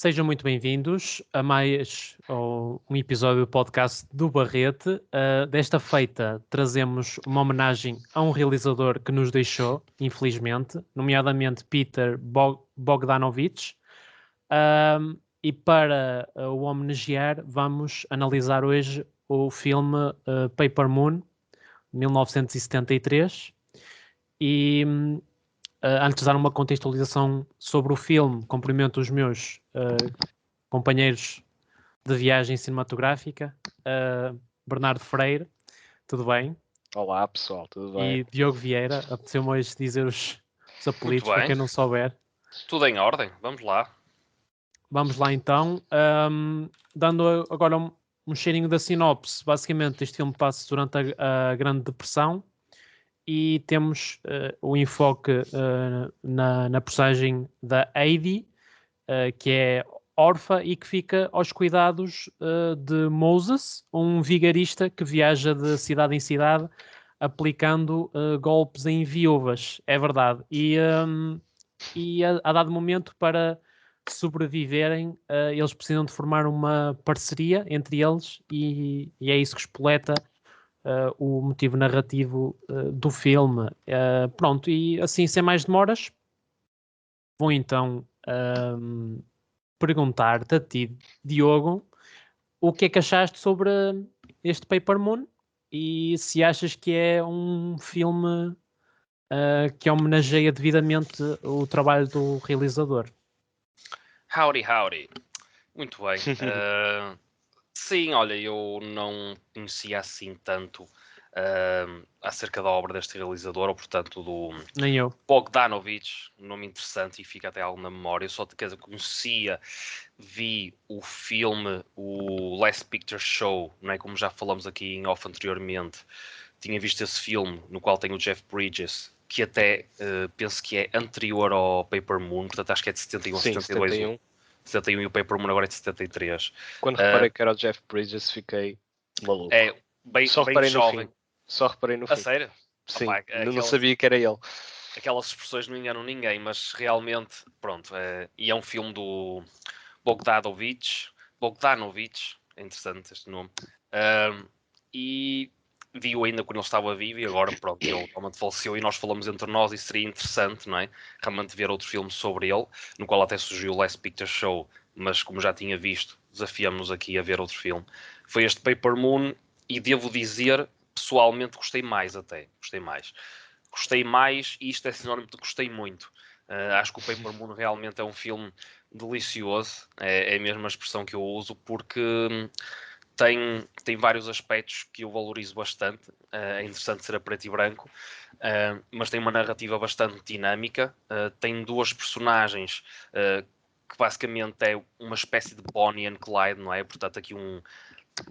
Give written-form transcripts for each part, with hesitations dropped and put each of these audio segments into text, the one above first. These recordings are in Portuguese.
Sejam muito bem-vindos a mais um episódio do podcast do Barrete. Desta feita trazemos uma homenagem a um realizador que nos deixou, infelizmente, nomeadamente Peter Bogdanovich. E para o homenagear, vamos analisar hoje o filme Paper Moon, de 1973. E antes de dar uma contextualização sobre o filme, cumprimento os meus companheiros de viagem cinematográfica, Bernardo Freire, tudo bem? Olá pessoal, tudo bem? E Diogo Vieira, apeteceu-me hoje dizer os apelidos para quem não souber. Tudo em ordem, vamos lá. Vamos lá então, dando agora um cheirinho da sinopse. Basicamente este filme passa durante a Grande Depressão e temos o enfoque na personagem da Heidi, que é órfã e que fica aos cuidados de Moses, um vigarista que viaja de cidade em cidade aplicando golpes em viúvas, é verdade. E a dado momento, para sobreviverem, eles precisam de formar uma parceria entre eles e é isso que espoleta o motivo narrativo do filme. Pronto, e assim, sem mais demoras, vou então perguntar-te a ti, Diogo, o que é que achaste sobre este Paper Moon e se achas que é um filme que homenageia devidamente o trabalho do realizador. Howdy, howdy. Muito bem. Sim, olha, eu não conhecia assim tanto acerca da obra deste realizador, ou portanto do Nem eu. Bogdanovich, um nome interessante e fica até algo na memória. Eu só conhecia, vi o filme, o Last Picture Show, não é? Como já falamos aqui em off anteriormente, tinha visto esse filme no qual tem o Jeff Bridges, que até penso que é anterior ao Paper Moon, portanto acho que é de 71 ou 72. 71. 71 e o Paper Moon agora é de 73. Quando reparei que era o Jeff Bridges, fiquei maluco. É bem, Só bem reparei jovem. no fim. Só reparei no A fim. sério? Sim, Opa, não sabia que era ele. Aquelas expressões não enganam ninguém, mas realmente, pronto. E é um filme do Bogdanovich, é interessante este nome. E vi-o ainda quando ele estava vivo e agora, pronto, ele realmente faleceu e nós falamos entre nós e seria interessante, não é? Realmente ver outro filme sobre ele, no qual até surgiu o Last Picture Show, mas como já tinha visto, desafiamos-nos aqui a ver outro filme. Foi este Paper Moon e devo dizer, pessoalmente, gostei mais até. Gostei mais e isto é sinónimo de gostei muito. Acho que o Paper Moon realmente é um filme delicioso, é a mesma expressão que eu uso, porque tem vários aspectos que eu valorizo bastante. É interessante ser a preto e branco, mas tem uma narrativa bastante dinâmica. Tem duas personagens que basicamente é uma espécie de Bonnie and Clyde, não é? Portanto, aqui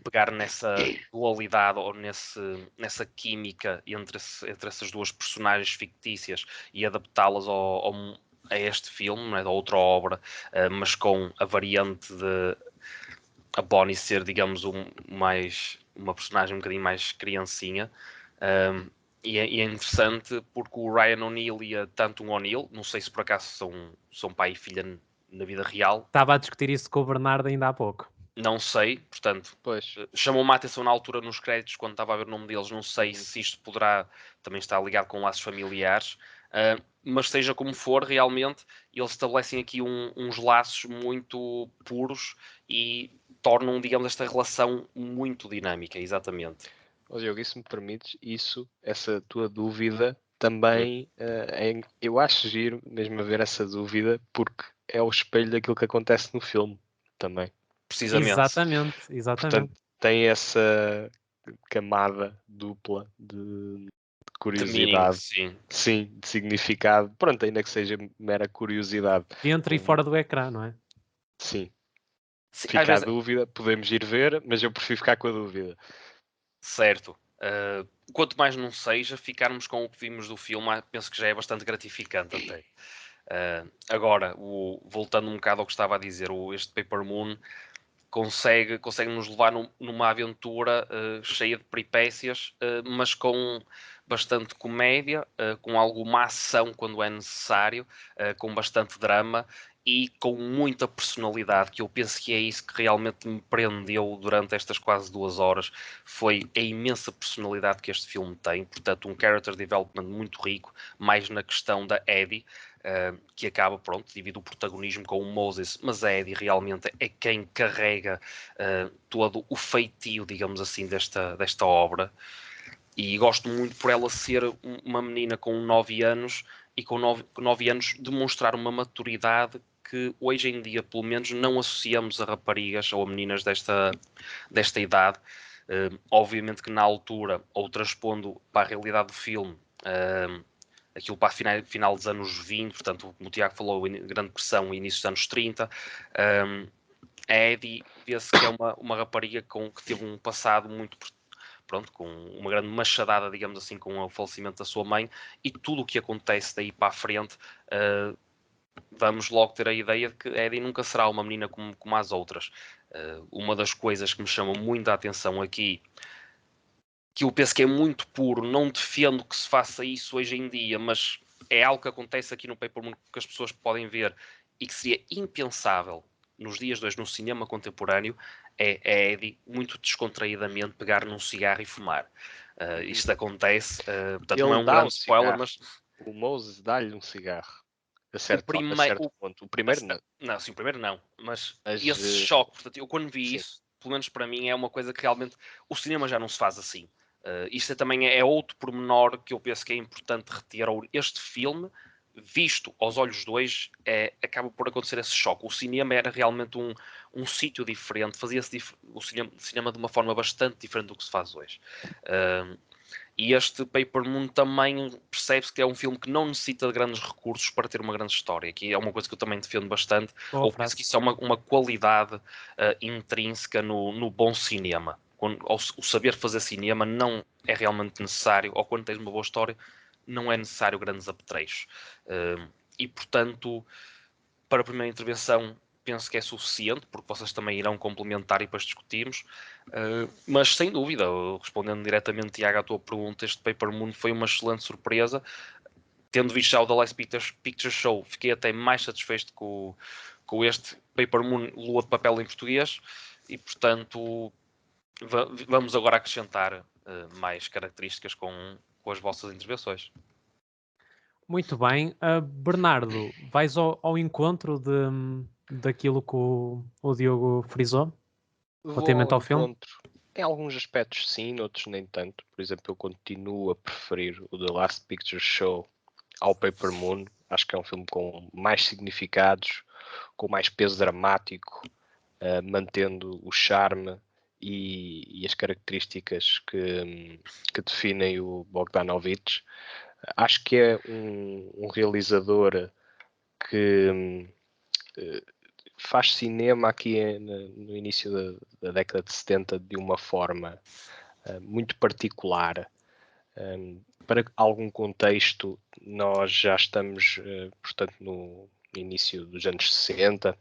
pegar nessa dualidade ou nessa química entre essas duas personagens fictícias e adaptá-las a este filme, não é? Da outra obra, mas com a variante de a Bonnie ser, digamos, uma personagem um bocadinho mais criancinha. E é interessante porque o Ryan O'Neill e tanto um O'Neill, não sei se por acaso são pai e filha na vida real. Estava a discutir isso com o Bernardo ainda há pouco. Não sei, portanto, chamou-me a atenção na altura nos créditos, quando estava a ver o nome deles, não sei se isto poderá também estar ligado com laços familiares, mas seja como for, realmente, eles estabelecem aqui uns laços muito puros e tornam, digamos, esta relação muito dinâmica, exatamente. Diogo, e se me permites, essa tua dúvida também, eu acho giro mesmo a ver essa dúvida, porque é o espelho daquilo que acontece no filme também. Precisamente. Exatamente. Portanto, tem essa camada dupla de curiosidade. De meaning, sim, de significado. Pronto, ainda que seja mera curiosidade. Dentro e fora do ecrã, não é? Sim. Fica a dúvida, podemos ir ver, mas eu prefiro ficar com a dúvida. Certo. Quanto mais não seja, ficarmos com o que vimos do filme, penso que já é bastante gratificante até. Agora, voltando um bocado ao que estava a dizer, este Paper Moon consegue nos levar numa aventura cheia de peripécias, mas com bastante comédia, com alguma ação quando é necessário, com bastante drama e com muita personalidade, que eu penso que é isso que realmente me prendeu durante estas quase 2 horas, foi a imensa personalidade que este filme tem, portanto um character development muito rico, mais na questão da Eddie, que acaba, pronto, divide o protagonismo com o Moses, mas a Eddie realmente é quem carrega todo o feitio, digamos assim, desta obra. E gosto muito por ela ser uma menina com 9 anos e com 9 anos demonstrar uma maturidade que hoje em dia, pelo menos, não associamos a raparigas ou a meninas desta idade. Obviamente que na altura, ou transpondo para a realidade do filme, aquilo para final dos anos 20, portanto, como o Tiago falou, Grande Depressão, início dos anos 30, a Eddie vê-se que é uma rapariga que teve um passado muito, pronto, com uma grande machadada, digamos assim, com o falecimento da sua mãe, e tudo o que acontece daí para a frente, vamos logo ter a ideia de que Eddie nunca será uma menina como as outras. Uma das coisas que me chama muito a atenção aqui, que eu penso que é muito puro, não defendo que se faça isso hoje em dia, mas é algo que acontece aqui no Paper Moon que as pessoas podem ver e que seria impensável nos dias de hoje no cinema contemporâneo, é Eddie muito descontraídamente pegar num cigarro e fumar. Isto acontece, portanto não é um grande spoiler, mas o Moses dá-lhe um cigarro a o certo primeiro, ponto. O primeiro não. não, sim, o primeiro não, mas Mas, esse choque, portanto, eu quando vi sim. isso, pelo menos para mim, é uma coisa que realmente o cinema já não se faz assim. Isto também é outro pormenor que eu penso que é importante reter. Este filme, visto aos olhos de hoje, acaba por acontecer esse choque. O cinema era realmente um sítio diferente, fazia-se o cinema de uma forma bastante diferente do que se faz hoje. E este Paper Moon também percebe-se que é um filme que não necessita de grandes recursos para ter uma grande história, que é uma coisa que eu também defendo bastante, ou penso que isso é uma qualidade intrínseca no bom cinema. O saber fazer cinema não é realmente necessário, ou quando tens uma boa história, não é necessário grandes apetrechos. E, portanto, para a primeira intervenção, penso que é suficiente, porque vocês também irão complementar e depois discutirmos. Mas, sem dúvida, respondendo diretamente, Tiago, à tua pergunta, este Paper Moon foi uma excelente surpresa. Tendo visto já o The Last Picture Show, fiquei até mais satisfeito com este Paper Moon Lua de Papel em português e, portanto, vamos agora acrescentar mais características com as vossas intervenções. Muito bem. Bernardo, vais ao encontro daquilo que o Diogo frisou? Relativamente ao filme? Em alguns aspectos sim, noutros nem tanto. Por exemplo, eu continuo a preferir o The Last Picture Show ao Paper Moon. Acho que é um filme com mais significados, com mais peso dramático, mantendo o charme e as características que definem o Bogdanovich. Acho que é um realizador que faz cinema aqui no início da década de 70 de uma forma muito particular. Para algum contexto, nós já estamos, portanto, no início dos anos 60,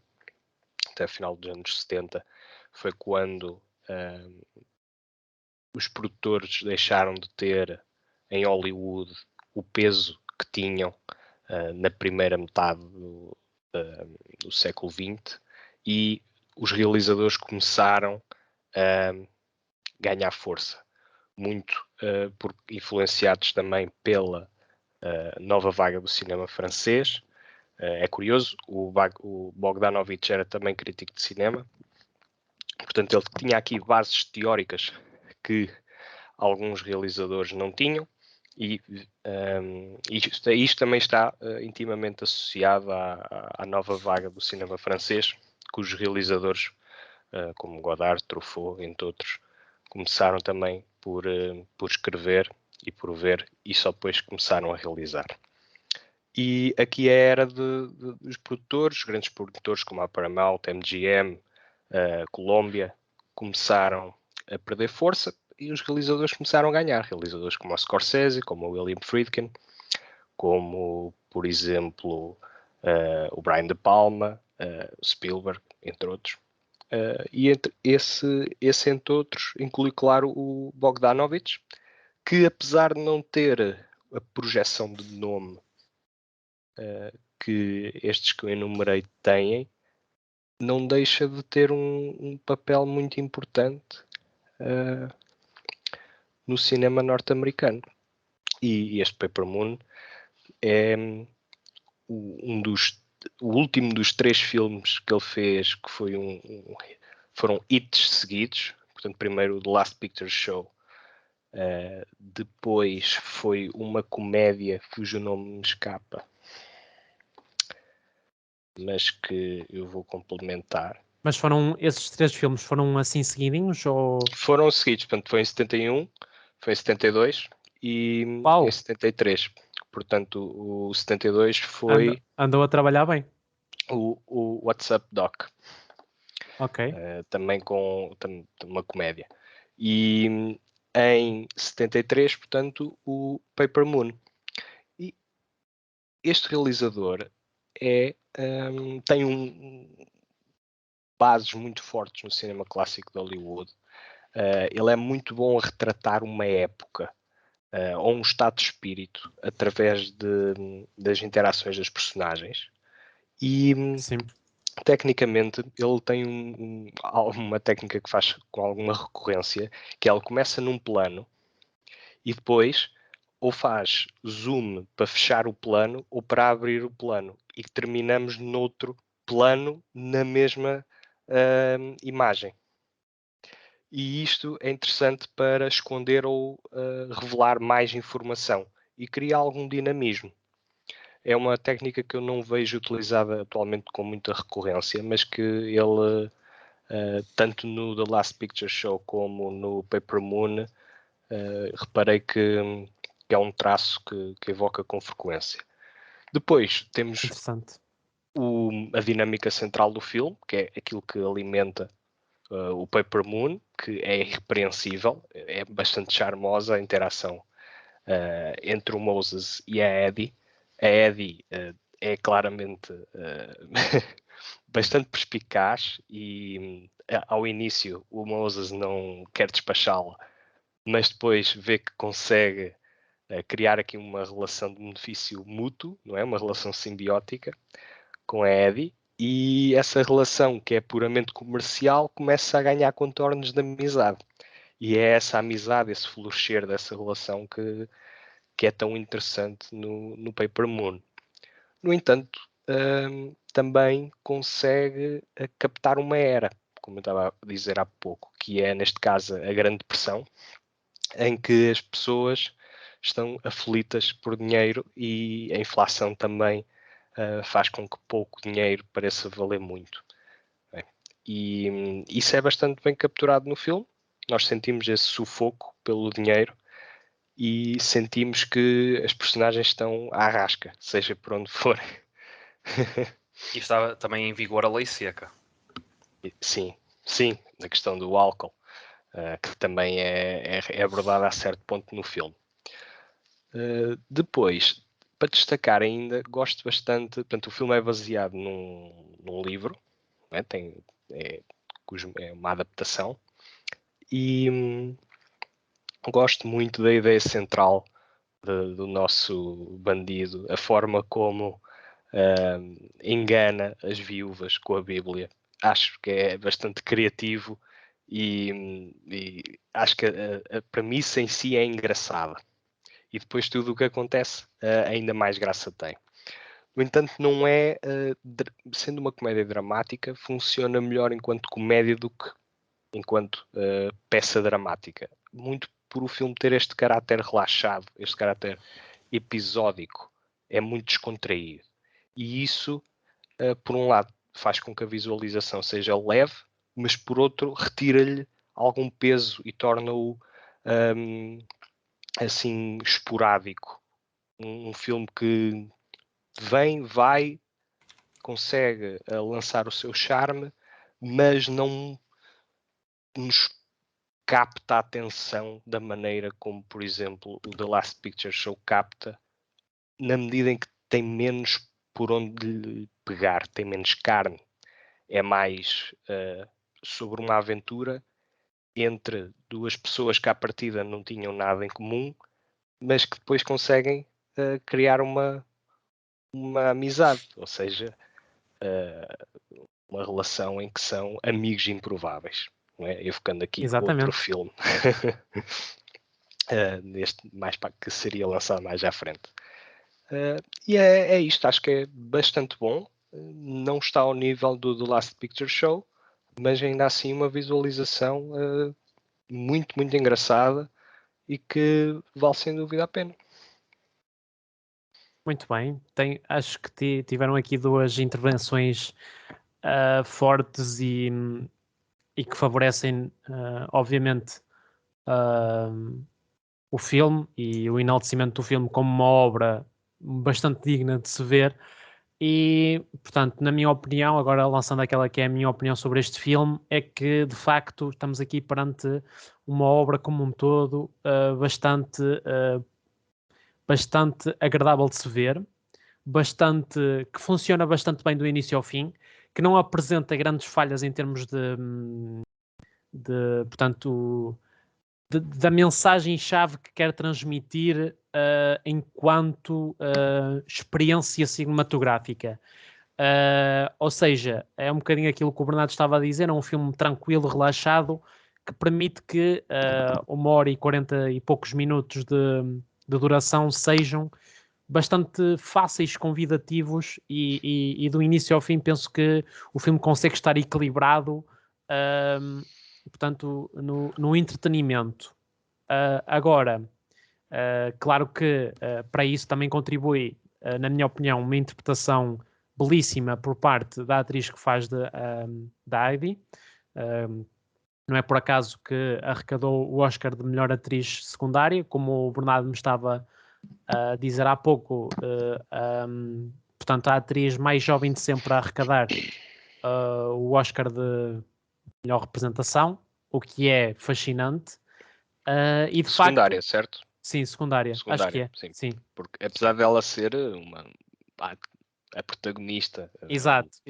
até o final dos anos 70, foi quando os produtores deixaram de ter em Hollywood o peso que tinham na primeira metade do século XX e os realizadores começaram a ganhar força, muito influenciados também pela nova vaga do cinema francês. É curioso, o Bogdanovich era também crítico de cinema, portanto ele tinha aqui bases teóricas que alguns realizadores não tinham, e isto também está intimamente associado à nova vaga do cinema francês, cujos realizadores, como Godard, Truffaut, entre outros, começaram também por escrever e por ver, e só depois começaram a realizar. E aqui é a era dos produtores, grandes produtores como a Paramount, MGM, Columbia, começaram a perder força e os realizadores começaram a ganhar. Realizadores como o Scorsese, como o William Friedkin, como, por exemplo, o Brian De Palma, o Spielberg, entre outros. E entre esse entre outros, inclui, claro, o Bogdanovich, que apesar de não ter a projeção de nome que estes que eu enumerei têm, não deixa de ter um papel muito importante no cinema norte-americano. E este Paper Moon é o último dos 3 filmes que ele fez, que foi foram hits seguidos. Portanto, primeiro o The Last Picture Show, depois foi uma comédia cujo nome me escapa, mas que eu vou complementar. Mas esses 3 filmes foram assim seguidinhos ou... Foram seguidos, portanto foi em 71, foi em 72 e Uau. em 73. Portanto, o 72 foi Andou a trabalhar bem. o What's Up Doc. Ok. Também com uma comédia. E em 73, portanto, o Paper Moon. E este realizador tem bases muito fortes no cinema clássico de Hollywood. Ele é muito bom a retratar uma época ou um estado de espírito através das interações das personagens. E Sim. tecnicamente ele tem uma técnica que faz com alguma recorrência, que ele começa num plano e depois ou faz zoom para fechar o plano ou para abrir o plano e terminamos noutro plano na mesma imagem. E isto é interessante para esconder ou revelar mais informação e cria algum dinamismo. É uma técnica que eu não vejo utilizada atualmente com muita recorrência, mas que ele, tanto no The Last Picture Show como no Paper Moon, reparei que é um traço que evoca com frequência. Depois temos a dinâmica central do filme, que é aquilo que alimenta o Paper Moon, que é irrepreensível, é bastante charmosa a interação entre o Moses e a Eddie. A Eddie é claramente bastante perspicaz e ao início o Moses não quer despachá-la, mas depois vê que consegue criar aqui uma relação de benefício mútuo, não é? Uma relação simbiótica com a Eddie, e essa relação que é puramente comercial começa a ganhar contornos de amizade. E é essa amizade, esse florescer dessa relação que é tão interessante no Paper Moon. No entanto, também consegue captar uma era, como eu estava a dizer há pouco, que é, neste caso, a Grande Depressão, em que as pessoas estão aflitas por dinheiro e a inflação também faz com que pouco dinheiro pareça valer muito. E isso é bastante bem capturado no filme. Nós sentimos esse sufoco pelo dinheiro e sentimos que as personagens estão à rasca, seja por onde for. E estava também em vigor a lei seca. Sim, na questão do álcool, que também é abordada a certo ponto no filme. Depois, para destacar ainda, gosto bastante, portanto, o filme é baseado num livro, né? É uma adaptação, e gosto muito da ideia central do nosso bandido, a forma como engana as viúvas com a Bíblia. Acho que é bastante criativo e acho que a premissa em si é engraçada. E depois tudo o que acontece ainda mais graça tem. No entanto, não é, sendo uma comédia dramática, funciona melhor enquanto comédia do que enquanto peça dramática. Muito por o filme ter este caráter relaxado, este caráter episódico, é muito descontraído. E isso, por um lado, faz com que a visualização seja leve, mas por outro, retira-lhe algum peso e torna-o assim esporádico. Um filme que vem, vai, consegue lançar o seu charme, mas não nos capta a atenção da maneira como, por exemplo, o The Last Picture Show capta, na medida em que tem menos por onde lhe pegar, tem menos carne. É mais sobre uma aventura entre duas pessoas que à partida não tinham nada em comum, mas que depois conseguem criar uma amizade, ou seja, uma relação em que são amigos improváveis, não é? Evocando aqui outro filme que seria lançado mais à frente. E é isto, acho que é bastante bom. Não está ao nível do The Last Picture Show, mas ainda assim uma visualização muito, muito engraçada e que vale sem dúvida a pena. Muito bem. Acho que tiveram aqui duas intervenções fortes e que favorecem, obviamente, o filme e o enaltecimento do filme como uma obra bastante digna de se ver. E, portanto, na minha opinião, agora lançando aquela que é a minha opinião sobre este filme, é que, de facto, estamos aqui perante uma obra como um todo bastante agradável de se ver, que funciona bastante bem do início ao fim, que não apresenta grandes falhas em termos portanto, da mensagem-chave que quer transmitir enquanto experiência cinematográfica. Ou seja, é um bocadinho aquilo que o Bernardo estava a dizer, é um filme tranquilo, relaxado, que permite que 1h e 40 e poucos minutos de duração sejam bastante fáceis, convidativos e do início ao fim penso que o filme consegue estar equilibrado, portanto, no entretenimento. Agora, claro que para isso também contribui, na minha opinião, uma interpretação belíssima por parte da atriz que faz da Heidi. Não é por acaso que arrecadou o Oscar de melhor atriz secundária, como o Bernardo me estava a dizer há pouco. Portanto, a atriz mais jovem de sempre a arrecadar o Oscar de melhor representação, o que é fascinante. E de secundária, facto, certo? Sim, secundária. Acho que é. Sim. Porque apesar dela ser a protagonista, Exato.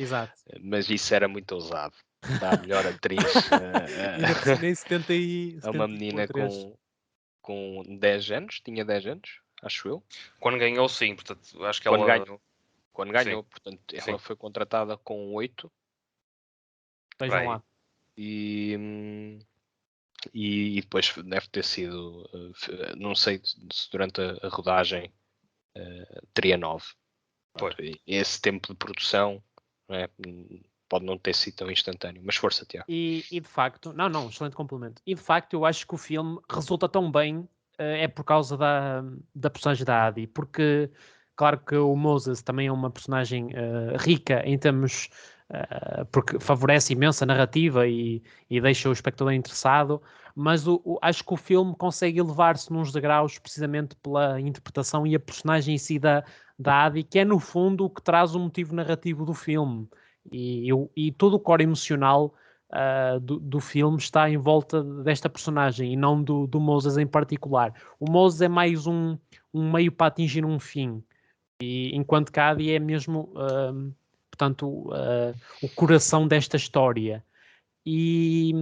mas isso era muito ousado. Dá a melhor atriz Ainda por cima em 70 e a uma menina com 10 anos, tinha 10 anos, acho eu. Quando ganhou, sim, portanto, acho que Quando ganhou, portanto, ela foi contratada com 8. Vejam lá. E depois deve ter sido, não sei se durante a rodagem teria 9. Esse tempo de produção, não é? Pode não ter sido tão instantâneo, mas força, Tiago. E de facto, não, excelente complemento. E de facto, eu acho que o filme resulta tão bem é por causa da personagem da Adi, porque claro que o Moses também é uma personagem rica em termos, porque favorece imenso a narrativa e deixa o espectador interessado, mas acho que o filme consegue elevar-se nos degraus precisamente pela interpretação e a personagem em si da Adi, que é no fundo o que traz o motivo narrativo do filme. E todo o core emocional do filme está em volta desta personagem e não do Moses em particular. O Moses é mais um meio para atingir um fim, enquanto que a Adi é mesmo, portanto, o coração desta história. E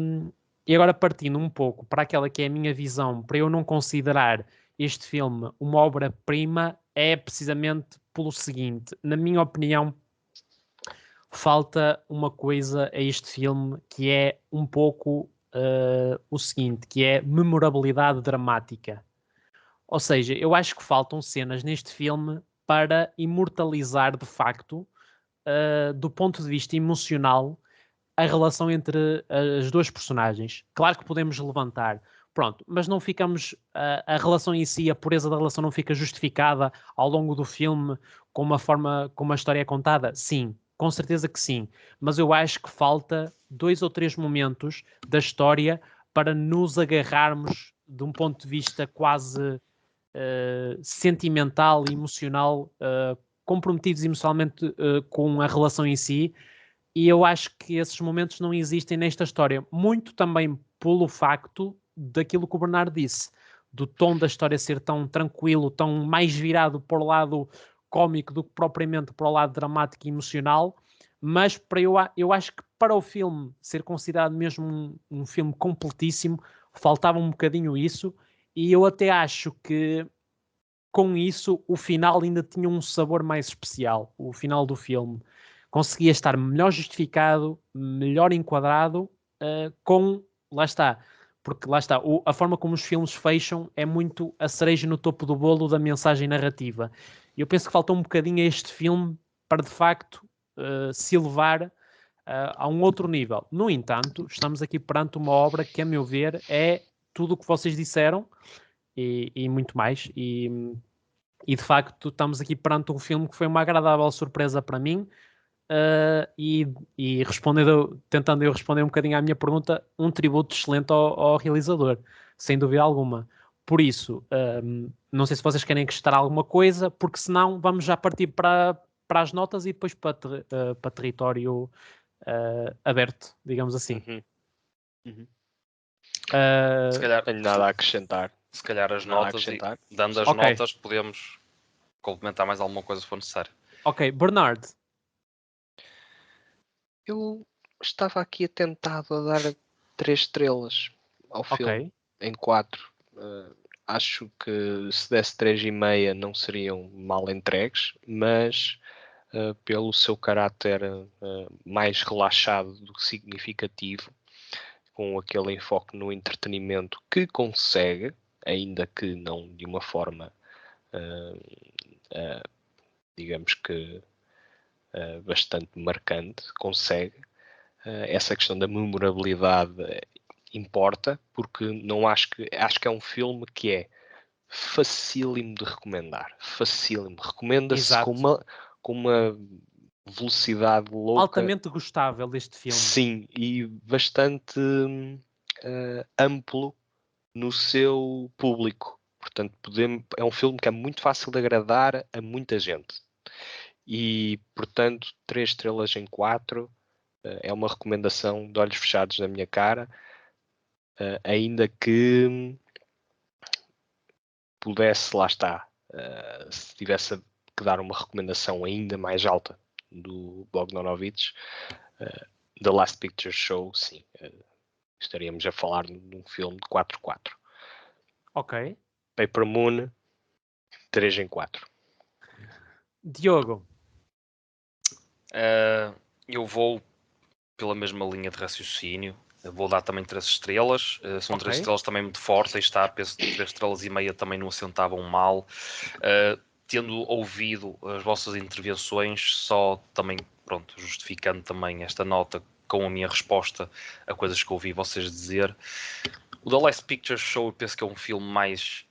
agora partindo um pouco para aquela que é a minha visão, para eu não considerar este filme uma obra-prima, é precisamente pelo seguinte: na minha opinião, falta uma coisa a este filme que é um pouco o seguinte, que é memorabilidade dramática. Ou seja, eu acho que faltam cenas neste filme para imortalizar de facto, do ponto de vista emocional, a relação entre as duas personagens. Claro que podemos levantar, pronto, mas não ficamos, a relação em si, a pureza da relação não fica justificada ao longo do filme com uma forma como a história é contada? Sim, com certeza que sim, mas eu acho que falta 2 ou 3 momentos da história para nos agarrarmos de um ponto de vista quase sentimental e emocional, comprometidos emocionalmente com a relação em si, e eu acho que esses momentos não existem nesta história, muito também pelo facto daquilo que o Bernardo disse, do tom da história ser tão tranquilo, tão mais virado para o lado cómico do que propriamente para o lado dramático e emocional. mas eu acho que para o filme ser considerado mesmo um filme completíssimo, faltava um bocadinho isso, e eu até acho que com isso o final ainda tinha um sabor mais especial, o final do filme. Conseguia estar melhor justificado, melhor enquadrado, lá está, porque lá está, a forma como os filmes fecham é muito a cereja no topo do bolo da mensagem narrativa. E eu penso que faltou um bocadinho a este filme para de facto se elevar a um outro nível. No entanto, estamos aqui perante uma obra que, a meu ver, é tudo o que vocês disseram e muito mais. E de facto, estamos aqui perante um filme que foi uma agradável surpresa para mim. E tentando eu responder um bocadinho à minha pergunta, um tributo excelente ao realizador, sem dúvida alguma. Por isso, não sei se vocês querem acrescentar alguma coisa, porque senão vamos já partir para as notas e depois para território aberto, digamos assim. Se calhar, Tenho nada a acrescentar. se calhar as Nada a notas, e acrescentar. dando as Ok. notas, podemos complementar mais alguma coisa se for necessário. Ok, Bernard. Eu estava aqui atentado a dar 3 estrelas ao filme, Ok. em 4. Acho que se desse 3,5 não seriam mal entregues, mas pelo seu caráter mais relaxado do que significativo, com aquele enfoque no entretenimento que consegue, ainda que não de uma forma, digamos que bastante marcante, consegue. Essa questão da memorabilidade importa, porque não acho que é um filme que é facílimo de recomendar. Facílimo. Recomenda-se com uma velocidade louca. Altamente gostável deste filme. Sim, e bastante amplo no seu público. Portanto, é um filme que é muito fácil de agradar a muita gente. E, portanto, 3 estrelas em 4 é uma recomendação de olhos fechados na minha cara, ainda que pudesse, lá está, se tivesse que dar uma recomendação ainda mais alta do Bogdanovich, The Last Picture Show, sim, estaríamos a falar de um filme de 4/4. Ok. Paper Moon, 3 em 4. Diogo. Eu vou pela mesma linha de raciocínio. Vou dar também 3 estrelas. São 3 Ok. estrelas também muito fortes. Aí está, penso que 3 estrelas e meia também não assentavam mal. Tendo ouvido as vossas intervenções, só também, pronto, justificando também esta nota com a minha resposta a coisas que ouvi vocês dizer. O The Last Picture Show eu penso que é um filme mais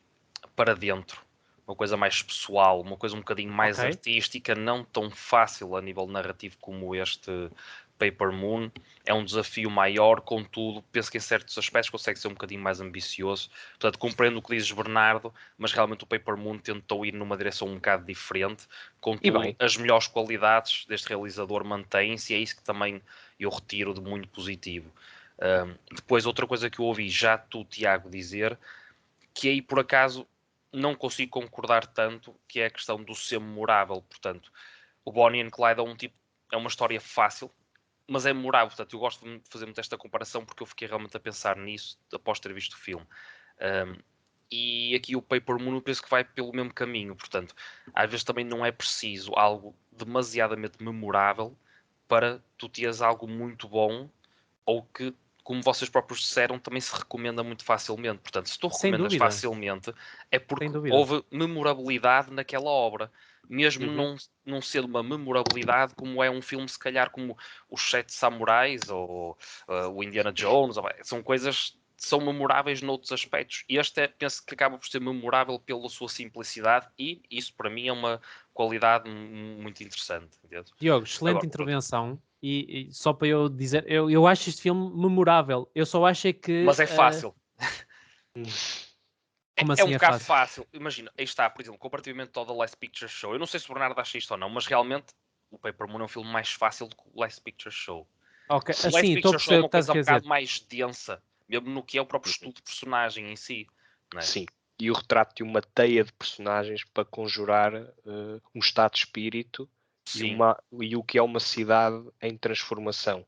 para dentro, uma coisa mais pessoal, uma coisa um bocadinho mais Ok. artística, não tão fácil a nível narrativo como este Paper Moon. É um desafio maior, contudo, penso que em certos aspectos consegue ser um bocadinho mais ambicioso. Portanto, compreendo o que dizes, Bernardo, mas realmente o Paper Moon tentou ir numa direção um bocado diferente. Contudo, as melhores qualidades deste realizador mantêm-se e é isso que também eu retiro de muito positivo. Depois, outra coisa que eu ouvi já tu, Tiago, dizer, que aí por acaso não consigo concordar tanto, que é a questão do ser memorável. Portanto, o Bonnie and Clyde é uma história fácil, mas é memorável. Portanto, eu gosto de fazer muito esta comparação porque eu fiquei realmente a pensar nisso após ter visto o filme. E aqui o Paper Moon eu penso que vai pelo mesmo caminho. Portanto, às vezes também não é preciso algo demasiadamente memorável para tu teres algo muito bom ou que, como vocês próprios disseram, também se recomenda muito facilmente. Portanto, se tu Sem recomendas dúvida. facilmente, é porque Sem dúvida. houve memorabilidade naquela obra. Mesmo não sendo uma memorabilidade como é um filme, se calhar, como Os Sete Samurais ou o Indiana Jones. São coisas que são memoráveis noutros aspectos. E este penso que acaba por ser memorável pela sua simplicidade e isso, para mim, é uma qualidade muito interessante. Entende? Diogo, excelente Agora, intervenção. E só para eu dizer, eu acho este filme memorável. Eu só acho é que. mas é fácil. Como É um assim é bocado fácil? fácil. Imagina, aí está, por exemplo, comparativamente ao The Last Picture Show. Eu não sei se o Bernardo acha isto ou não, mas realmente o Paper Moon é um filme mais fácil do que o Last Picture Show. Ok, O Last assim, estou a Picture Show é perceber o que uma estás a coisa um querer bocado dizer. mais densa, mesmo no que é o próprio estudo de personagem em si. Não é? Sim, e o retrato de uma teia de personagens para conjurar um estado de espírito Sim. e o que é uma cidade em transformação.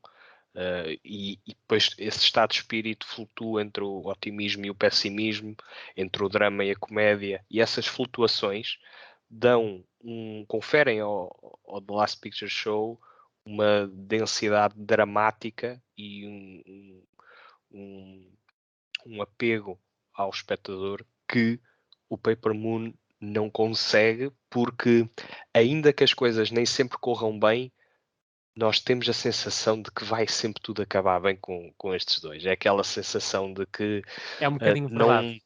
E depois esse estado de espírito flutua entre o otimismo e o pessimismo, entre o drama e a comédia, e essas flutuações conferem ao The Last Picture Show uma densidade dramática e um apego ao espectador que o Paper Moon não consegue, porque ainda que as coisas nem sempre corram bem, nós temos a sensação de que vai sempre tudo acabar bem com estes dois. É aquela sensação de que É um bocadinho verdade.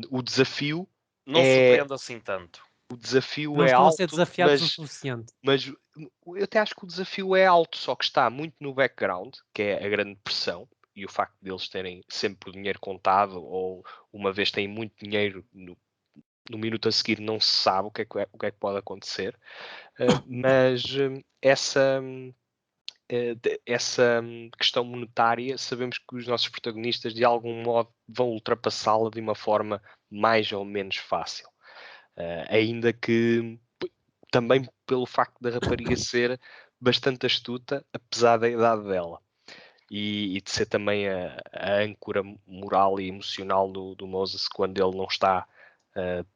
o desafio Não surpreende assim tanto. o desafio Não é estão a ser alto, desafiados o suficiente. mas eu até acho que o desafio é alto, só que está muito no background, que é a grande pressão, e o facto deles terem sempre o dinheiro contado, ou uma vez têm muito dinheiro, no minuto a seguir não se sabe o que é que pode acontecer. Mas essa questão monetária, sabemos que os nossos protagonistas de algum modo vão ultrapassá-la de uma forma mais ou menos fácil. Ainda que também pelo facto da rapariga ser bastante astuta, apesar da idade dela. E de ser também a âncora moral e emocional do Moses quando ele não está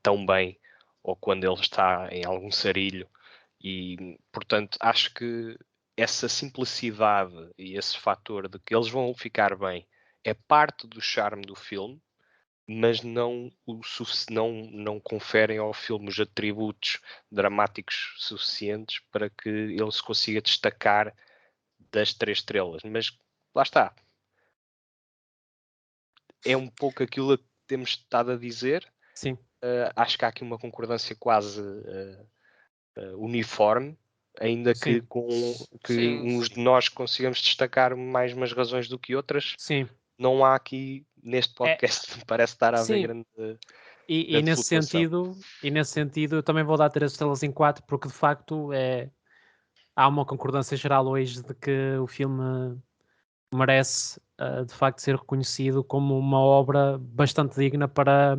tão bem, ou quando ele está em algum sarilho. E, portanto, acho que essa simplicidade e esse fator de que eles vão ficar bem é parte do charme do filme, mas não conferem ao filme os atributos dramáticos suficientes para que ele se consiga destacar das 3 estrelas. Mas lá está. É um pouco aquilo que temos estado a dizer. Sim. Acho que há aqui uma concordância quase uniforme, ainda que uns de nós consigamos destacar mais umas razões do que outras. Sim. Não há aqui neste podcast, parece estar a haver grande e nesse sentido eu também vou dar 3 estrelas em 4, porque de facto há uma concordância geral hoje de que o filme merece de facto ser reconhecido como uma obra bastante digna para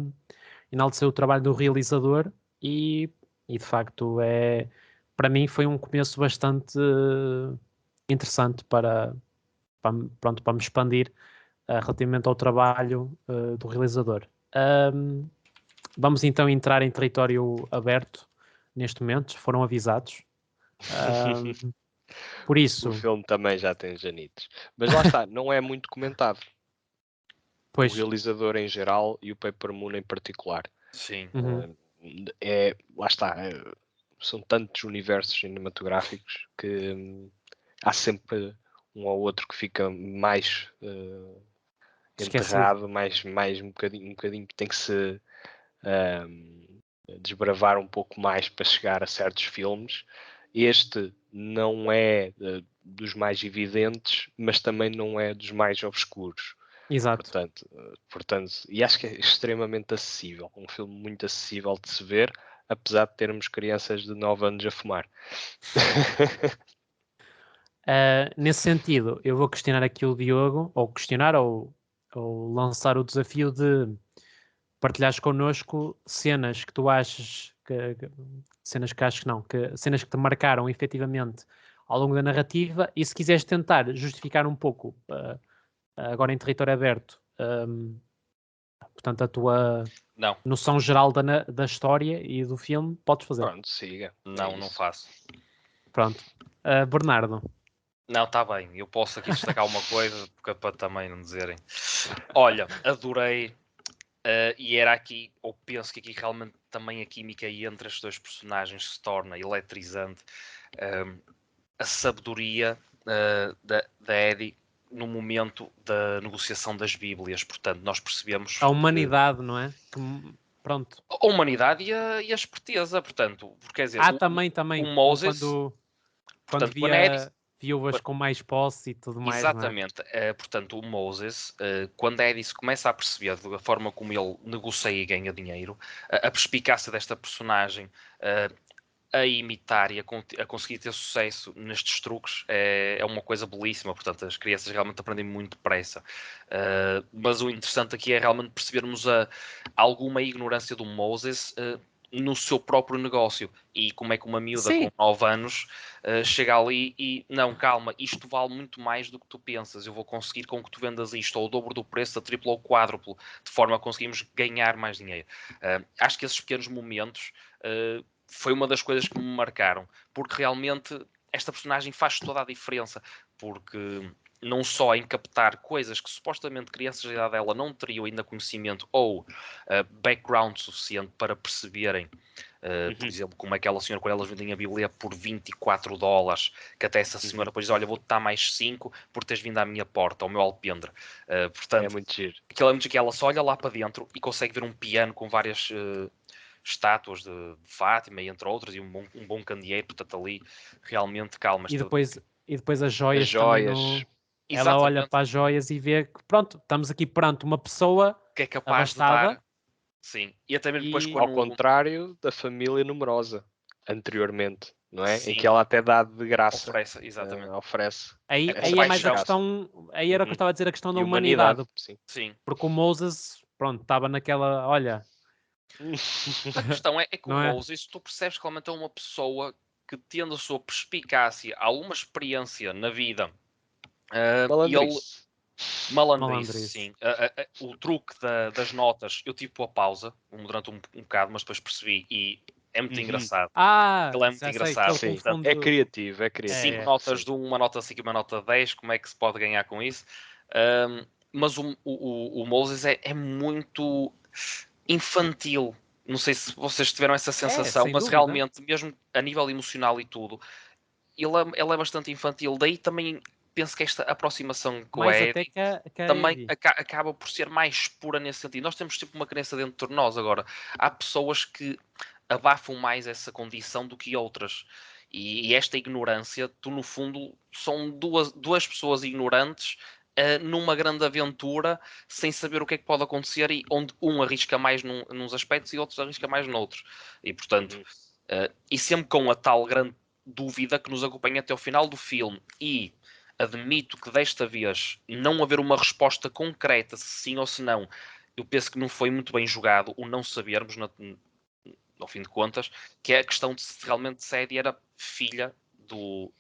enaltecer o trabalho do realizador e de facto para mim foi um começo bastante interessante para me expandir relativamente ao trabalho do realizador. Vamos então entrar em território aberto neste momento, foram avisados. Por isso... O filme também já tem Janitos. Mas lá está, não é muito comentado. Pois. O realizador em geral e o Paper Moon em particular. Sim. Lá está. São tantos universos cinematográficos que há sempre um ou outro que fica mais enterrado, mais um bocadinho que tem que se desbravar um pouco mais para chegar a certos filmes. Este não é dos mais evidentes, mas também não é dos mais obscuros. Exato. Portanto, e acho que é extremamente acessível, um filme muito acessível de se ver, apesar de termos crianças de 9 anos a fumar. Nesse sentido, eu vou questionar aqui o Diogo, ou questionar, ou lançar o desafio de partilhares connosco cenas que tu achas cenas que achas que não, cenas que te marcaram efetivamente ao longo da narrativa, e se quiseres tentar justificar um pouco, agora em território aberto, portanto, a tua noção geral da história e do filme, podes fazer. Pronto, siga. Não faço. Pronto. Bernardo. Não, está bem. Eu posso aqui destacar uma coisa, porque para também não dizerem. Olha, adorei. E era aqui, ou penso que aqui realmente também a química entre estes dois personagens se torna eletrizante. A sabedoria da Eddie no momento da negociação das Bíblias. Portanto, nós percebemos... A humanidade, não é? Pronto. A humanidade e a esperteza, portanto. Porque, quer dizer, também. O Moses... Quando via viúvas com mais posse e tudo mais. Exatamente. Não é? Portanto, o Moses, quando a Eddie se começa a perceber da forma como ele negocia e ganha dinheiro, a perspicácia desta personagem a imitar e a conseguir ter sucesso nestes truques é uma coisa belíssima. Portanto, as crianças realmente aprendem muito depressa. Mas o interessante aqui é realmente percebermos alguma ignorância do Moses no seu próprio negócio. E como é que uma miúda Sim. com 9 anos chega ali e, não, calma, isto vale muito mais do que tu pensas, eu vou conseguir com que tu vendas isto ao dobro do preço, a triplo ou quádruplo, de forma a conseguirmos ganhar mais dinheiro. Acho que esses pequenos momentos foi uma das coisas que me marcaram, porque realmente esta personagem faz toda a diferença, porque não só em captar coisas que supostamente crianças da idade dela não teriam ainda conhecimento ou background suficiente para perceberem, por exemplo, como aquela senhora, quando elas vendem a Bíblia por $24, que até essa senhora depois diz, olha, vou-te dar mais 5 por teres vindo à minha porta, ao meu alpendre. Portanto, É muito giro. aquilo é muito que ela só olha lá para dentro e consegue ver um piano com várias estátuas de Fátima, entre outras, e um bom candeeiro, portanto ali realmente calma. E depois as As joias também joias. Ela olha Exatamente, para as joias e vê que, pronto, estamos aqui perante uma pessoa que é capaz de abastada dar, sim. E até mesmo depois e Ao quando, contrário da família numerosa, anteriormente, não é? Em sim, que ela até dá de graça, oferece, exatamente. oferece É aí é mais a compaixão, questão, aí era o que eu estava a dizer, a questão da e humanidade. humanidade, Sim. sim. porque o Moses, pronto, estava naquela, olha, A questão é que o não é? Moses, tu percebes que realmente é uma pessoa que, tendo a sua perspicácia, alguma experiência na vida, e ele, Malandrice. malandrice, Malandrice. sim. O truque das notas, eu tive a pausa durante um bocado, mas depois percebi e é muito engraçado. Ah, Ele é muito já sei que ele engraçado. Sim, Portanto, é confunde. criativo, é cinco criativo. É. notas Sim. de 1, uma nota 5 e uma nota 10, como é que se pode ganhar com isso? Ahm, mas o Moses é muito infantil. Não sei se vocês tiveram essa É, sensação, sem mas dúvida. realmente, mesmo a nível emocional e tudo, ele é bastante infantil. Daí também penso que esta aproximação com a Mais até Eddie que a também Eddie. acaba por ser mais pura nesse sentido. Nós temos tipo uma crença dentro de nós agora. Há pessoas que abafam mais essa condição do que outras. E esta ignorância, tu no fundo, são duas pessoas ignorantes numa grande aventura sem saber o que é que pode acontecer e onde um arrisca mais nos aspectos e outro arrisca mais noutros. E portanto, e sempre com a tal grande dúvida que nos acompanha até ao final do filme. E admito que desta vez não haver uma resposta concreta, se sim ou se não, eu penso que não foi muito bem jogado o não sabermos, ao fim de contas, que é a questão de se realmente Sadie era filha do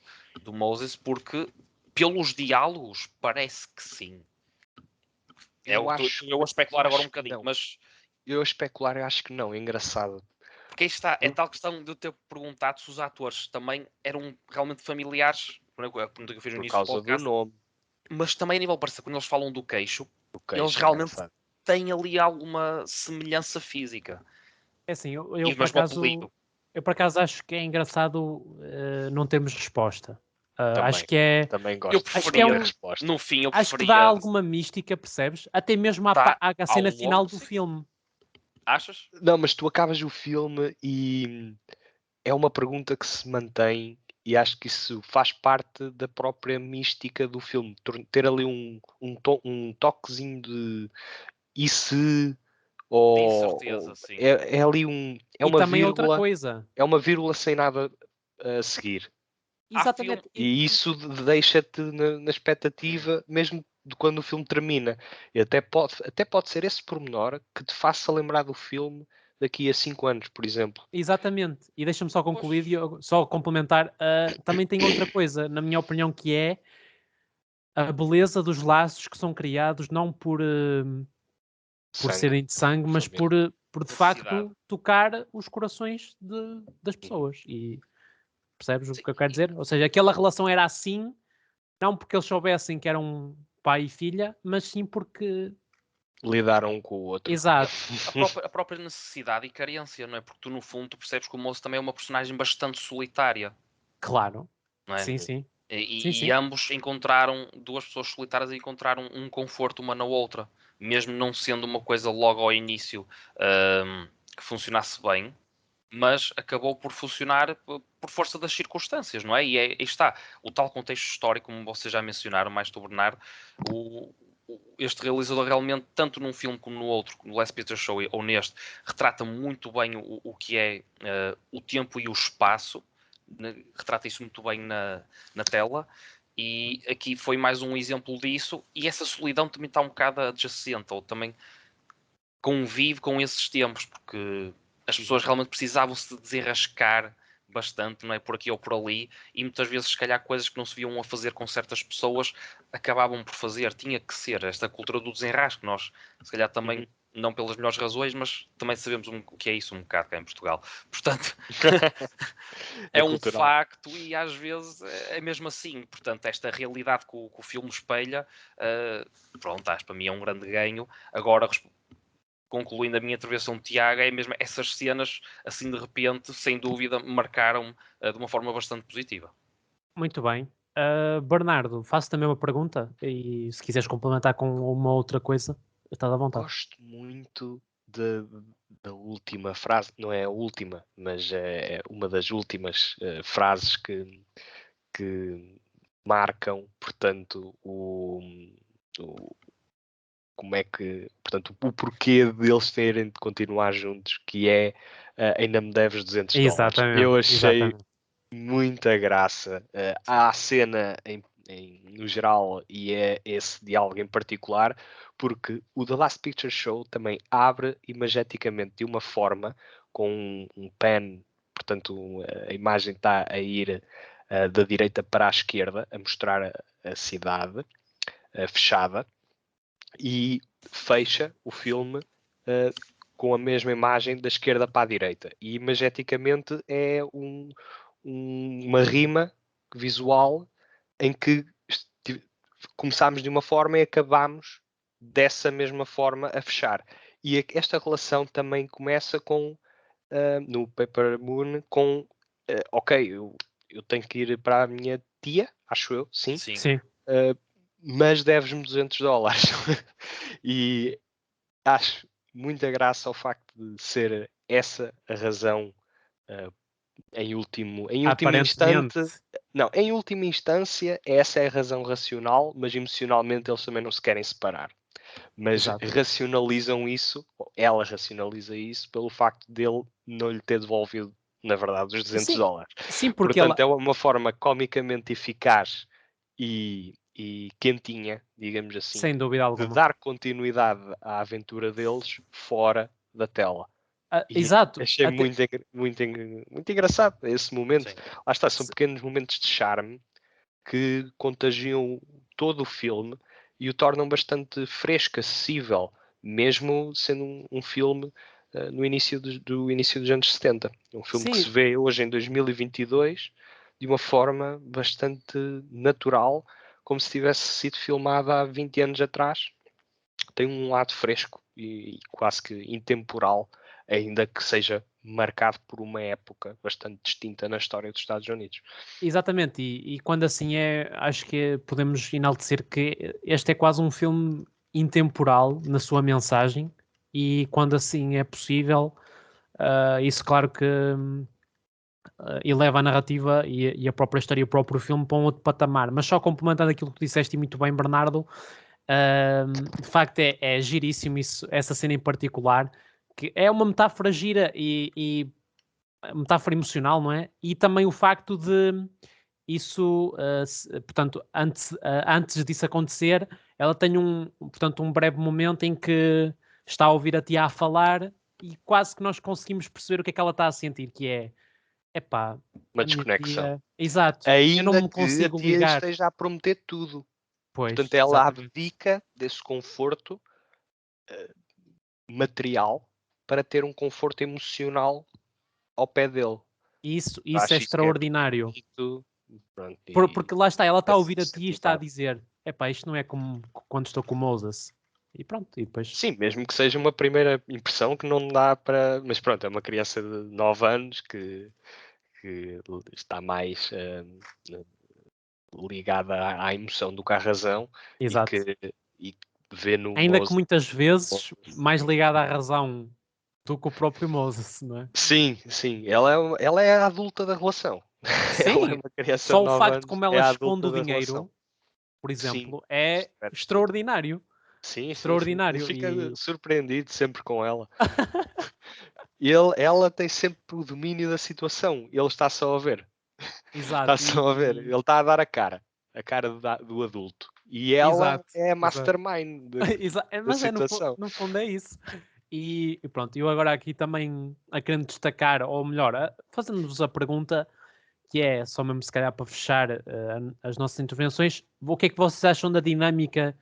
Moses, porque pelos diálogos parece que sim. Eu Eu a especular agora um acho que bocadinho, não. mas Eu a especular, eu acho que não. É engraçado. porque aí está, é tal questão de eu ter perguntado se os atores também eram realmente familiares, a pergunta que eu fiz no Por início do causa do podcast, nome. mas também a nível parecer, quando eles falam do queixo, O eles queixo é realmente engraçado. têm ali alguma semelhança física. É assim, E o mesmo apelido. eu por acaso acho que é engraçado não termos resposta. Acho Também. que é, Também Eu gosto acho que é da preferia, um, resposta. no fim, eu acho que dá preferia alguma mística, percebes? Até mesmo estar à ao cena final longo, do sim. filme. Achas? Não, mas tu acabas o filme e é uma pergunta que se mantém e acho que isso faz parte da própria mística do filme. Ter ali um toquezinho de e se De incerteza, sim. é ali E também outra coisa. é uma vírgula sem nada a seguir. Há filme, Exatamente. E isso deixa-te na expectativa, mesmo de quando o filme termina. E até pode ser esse pormenor que te faça lembrar do filme daqui a 5 anos, por exemplo. Exatamente. E deixa-me só concluir, pois, e só complementar. Também tem outra coisa, na minha opinião, que é a beleza dos laços que são criados não por Sangue, serem de sangue, mas família. por de necessidade. facto tocar os corações das Uhum. pessoas. E percebes o Sim, que eu quero dizer? Ou seja, aquela relação era assim, não porque eles soubessem que eram pai e filha, mas sim porque. Lidaram um com o outro. Exato, a própria necessidade e carência, não é? Porque tu, no fundo, tu percebes que o moço também é uma personagem bastante solitária, claro. não é? Sim, Uhum. sim. Sim, E sim. ambos encontraram, duas pessoas solitárias encontraram um conforto uma na outra, mesmo não sendo uma coisa logo ao início que funcionasse bem, mas acabou por funcionar por força das circunstâncias, não é? E aí está, o tal contexto histórico, como vocês já mencionaram, mais do Bernardo, este realizador realmente, tanto num filme como no outro, no Last Picture Show ou neste, retrata muito bem o que é o tempo e o espaço, retrata isso muito bem na tela, e aqui foi mais um exemplo disso, e essa solidão também está um bocado adjacente, ou também convive com esses tempos, porque as pessoas realmente precisavam se desenrascar bastante, não é? Por aqui ou por ali, e muitas vezes, se calhar, coisas que não se viam a fazer com certas pessoas acabavam por fazer. Tinha que ser esta cultura do desenrasque. Nós, se calhar, também, não pelas melhores razões, mas também sabemos o que é isso um bocado cá em Portugal. Portanto, é um cultural. facto e às vezes é mesmo assim. Portanto, esta realidade que o filme espelha, pronto, acho que para mim é um grande ganho. Agora, concluindo a minha intervenção, Tiago, é mesmo essas cenas, assim de repente, sem dúvida, marcaram-me de uma forma bastante positiva. Muito bem. Bernardo, faço também uma pergunta e se quiseres complementar com uma outra coisa, estás à vontade. Gosto muito da última frase, não é a última, mas é uma das últimas frases que marcam, portanto, como é que, portanto, o porquê deles terem de continuar juntos, que é ainda me deves $200. Exatamente, Eu achei exatamente. muita graça. Há a cena no geral e é esse diálogo em particular, porque o The Last Picture Show também abre imageticamente de uma forma, com um pan, portanto a imagem está a ir da direita para a esquerda, a mostrar a cidade fechada, e fecha o filme com a mesma imagem da esquerda para a direita. E imageticamente é uma rima visual em que começámos de uma forma e acabámos dessa mesma forma a fechar. E esta relação também começa com, no Paper Moon, com, ok, eu tenho que ir para a minha tia, acho eu, sim, Sim. mas deves-me $200. E acho muita graça ao facto de ser essa a razão em última Aparentemente. instante. Não, em última instância, essa é a razão racional, mas emocionalmente eles também não se querem separar. Mas Exato. racionalizam isso, ela racionaliza isso, pelo facto dele não lhe ter devolvido, na verdade, os $200. Sim, porque Portanto, ela. é uma forma comicamente eficaz e quentinha, digamos assim, Sem dúvida de alguma. dar continuidade à aventura deles fora da tela. E Exato. achei muito engraçado esse momento. Sim. Lá está, são pequenos momentos de charme que contagiam todo o filme e o tornam bastante fresco, acessível, mesmo sendo um filme no início do início dos anos 70. Um filme que Sim, se vê hoje em 2022 de uma forma bastante natural, como se tivesse sido filmado há 20 anos atrás. Tem um lado fresco e quase que intemporal, ainda que seja marcado por uma época bastante distinta na história dos Estados Unidos. exatamente. E quando assim é, acho que podemos enaltecer que este é quase um filme intemporal na sua mensagem. E quando assim é possível, isso claro que eleva a narrativa e a própria história e o próprio filme para um outro patamar. Mas só complementando aquilo que disseste muito bem, Bernardo, de facto é giríssimo isso, essa cena em particular, que é uma metáfora gira e metáfora emocional, não é? E também o facto de isso, portanto, antes disso acontecer, ela tem portanto, um breve momento em que está a ouvir a tia a falar e quase que nós conseguimos perceber o que é que ela está a sentir, que é, epá, Uma a minha desconexão. tia, exato, eu não Ainda me que a consigo tia ligar. esteja a prometer tudo. Pois, Portanto, ela exatamente. abdica desse conforto material para ter um conforto emocional ao pé dele. Eu Isso é acho isso que é extraordinário. bonito. Pronto, Porque lá está, ela está a ouvir a ti e está a sentimental. dizer: epá, isto não é como quando estou com o Moses. E pronto, e depois. Sim, mesmo que seja uma primeira impressão que não dá para. Mas pronto, é uma criança de 9 anos que está mais ligada à emoção do que à razão e Exato. e vê no Ainda que Moses. muitas vezes mais ligada à razão do que o próprio Moses, não é? Sim, sim, ela é a adulta da relação. Ela é Sim, uma criança de só o 9 facto anos, como é ela a esconde adulta o da relação. dinheiro, por Sim, exemplo, é espera tudo. extraordinário. Sim, sim, sim. Ele Extraordinário. fica E. surpreendido sempre com ela. Ela tem sempre o domínio da situação. Ele está só a ver. Está Exato. só a ver. Ele está a dar a cara do adulto. E ela Exato. é a Exato. mastermind da Mas é situação. no fundo é isso. E pronto, eu agora aqui também a querendo destacar, ou melhor, fazendo-vos a pergunta, que é só mesmo se calhar para fechar as nossas intervenções, o que é que vocês acham da dinâmica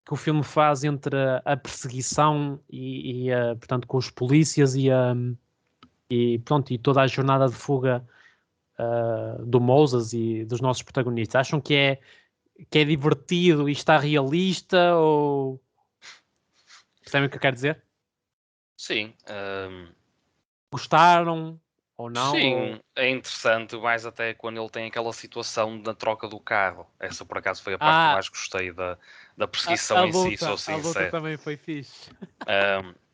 que o filme faz entre a perseguição portanto, com os polícias pronto, e toda a jornada de fuga do Moses e dos nossos protagonistas? Acham que é divertido e está realista, ou percebem o que eu quero dizer? Sim. Gostaram ou não? Sim, é interessante, mais até quando ele tem aquela situação da troca do carro. Essa, por acaso, foi a parte que eu mais gostei da perseguição em si, sou A luta sincero. também foi fixe.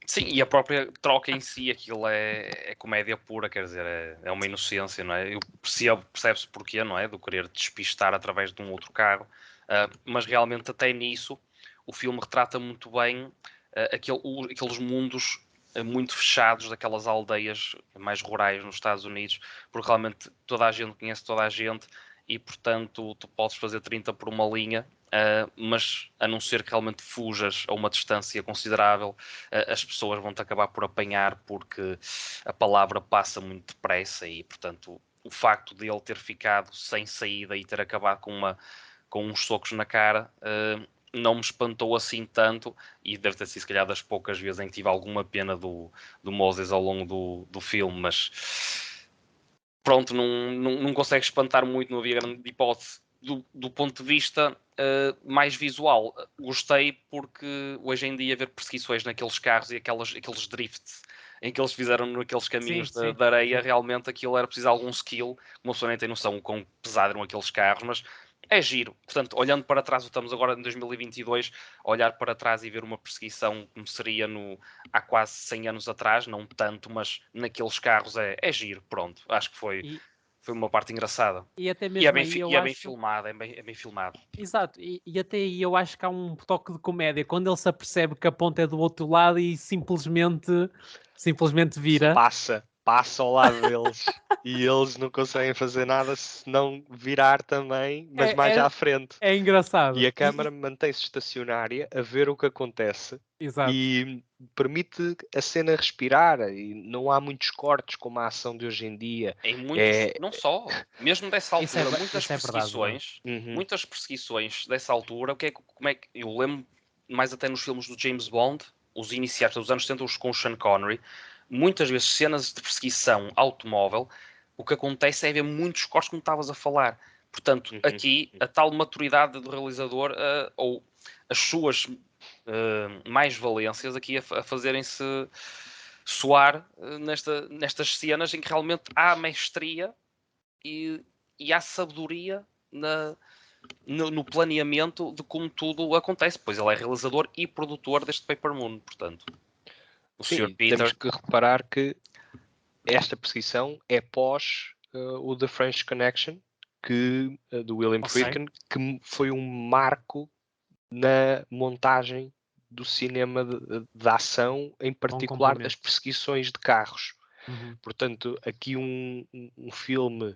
Sim, e a própria troca em si, aquilo é comédia pura, quer dizer, é uma inocência, não é? Percebe-se porquê, não é? Do querer despistar através de um outro carro. Mas realmente, até nisso, o filme retrata muito bem aqueles mundos muito fechados daquelas aldeias mais rurais nos Estados Unidos, porque realmente toda a gente conhece toda a gente e, portanto, tu podes fazer 30 por uma linha, mas a não ser que realmente fujas a uma distância considerável, as pessoas vão-te acabar por apanhar porque a palavra passa muito depressa e, portanto, o facto de ele ter ficado sem saída e ter acabado com uns socos na cara não me espantou assim tanto, e deve ter sido se calhar das poucas vezes em que tive alguma pena do Moses ao longo do filme, mas pronto, não consegue espantar muito, não havia grande hipótese. Do ponto de vista mais visual, gostei porque hoje em dia ver perseguições naqueles carros e aqueles drifts em que eles fizeram naqueles caminhos de areia, realmente aquilo era preciso algum skill, uma pessoa nem tem noção o quão pesado eram aqueles carros, mas é giro. Portanto, olhando para trás, estamos agora em 2022, olhar para trás e ver uma perseguição como seria há quase 100 anos atrás, não tanto, mas naqueles carros é giro, pronto. Acho que foi uma parte engraçada. E até mesmo aí eu é acho... bem filmado, é bem filmado. Exato, e até aí eu acho que há um toque de comédia, quando ele se apercebe que a ponta é do outro lado e simplesmente vira. Passa ao lado deles e eles não conseguem fazer nada se não virar também, mas mais à frente. É engraçado. E a câmara mantém-se estacionária a ver o que acontece. Exato. E permite a cena respirar e não há muitos cortes como a ação de hoje em dia. Não só, mesmo dessa altura, verdade. Muitas perseguições dessa altura, como é que eu lembro mais até nos filmes do James Bond, os iniciais dos anos 70, com o Sean Connery, muitas vezes cenas de perseguição automóvel, o que acontece é haver muitos cortes, como estavas a falar. Portanto, aqui a tal maturidade do realizador ou as suas mais-valências aqui a fazerem-se soar nestas cenas em que realmente há mestria e há sabedoria no planeamento de como tudo acontece, pois ele é realizador e produtor deste Paper Moon, portanto. Sim, temos que reparar que esta perseguição é pós o The French Connection, do William Friedkin, que foi um marco na montagem do cinema de ação, em particular das perseguições de carros. Portanto, aqui um filme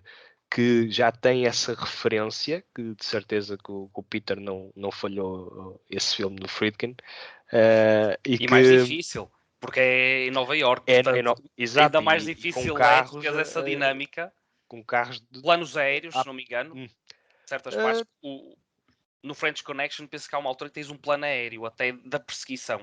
que já tem essa referência, que de certeza que o Peter não falhou esse filme do Friedkin. E mais difícil, porque é em Nova Iorque, portanto, exato, ainda mais difícil fazer essa dinâmica com carros de planos aéreos, se não me engano, certas partes. No French Connection, penso que há uma altura que tens um plano aéreo até da perseguição,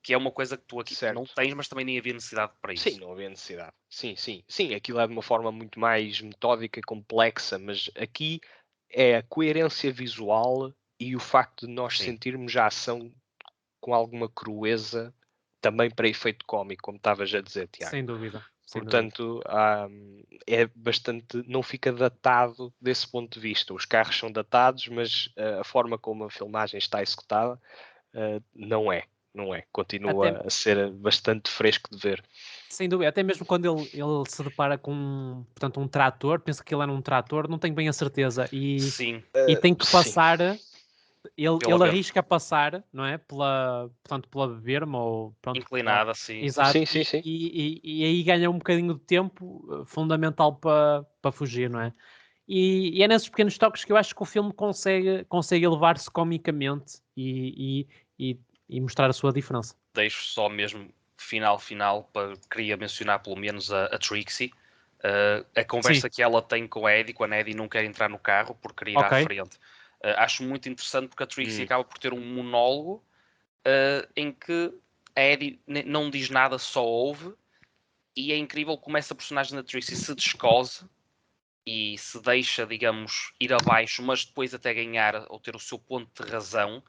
que é uma coisa que tu aqui não tens, mas também nem havia necessidade para isso. Sim, não havia necessidade. Sim, aquilo é de uma forma muito mais metódica e complexa, mas aqui é a coerência visual e o facto de nós sentirmos a ação com alguma crueza, também para efeito cómico, como estavas a dizer, Tiago. Sem dúvida. Portanto, é bastante, não fica datado desse ponto de vista. Os carros são datados, mas a forma como a filmagem está executada não é. Continua a ser bastante fresco de ver. Sem dúvida, até mesmo quando ele se depara com portanto, um trator, penso que ele era um trator, não tenho bem a certeza, e tem que passar, ele arrisca passar, não é? Pela berma, ou pronto, inclinada, sim. Exato, sim. E aí ganha um bocadinho de tempo fundamental para fugir, não é? E é nesses pequenos toques que eu acho que o filme consegue elevar-se comicamente e mostrar a sua diferença. Deixo só mesmo final, queria mencionar pelo menos a Trixie. A conversa Sim. que ela tem com a Eddie, quando a Eddie não quer entrar no carro porque querer ir à frente. Acho muito interessante porque a Trixie acaba por ter um monólogo em que a Eddie não diz nada, só ouve, e é incrível como essa personagem da Trixie se descose e se deixa, digamos, ir abaixo, mas depois até ganhar ou ter o seu ponto de razão,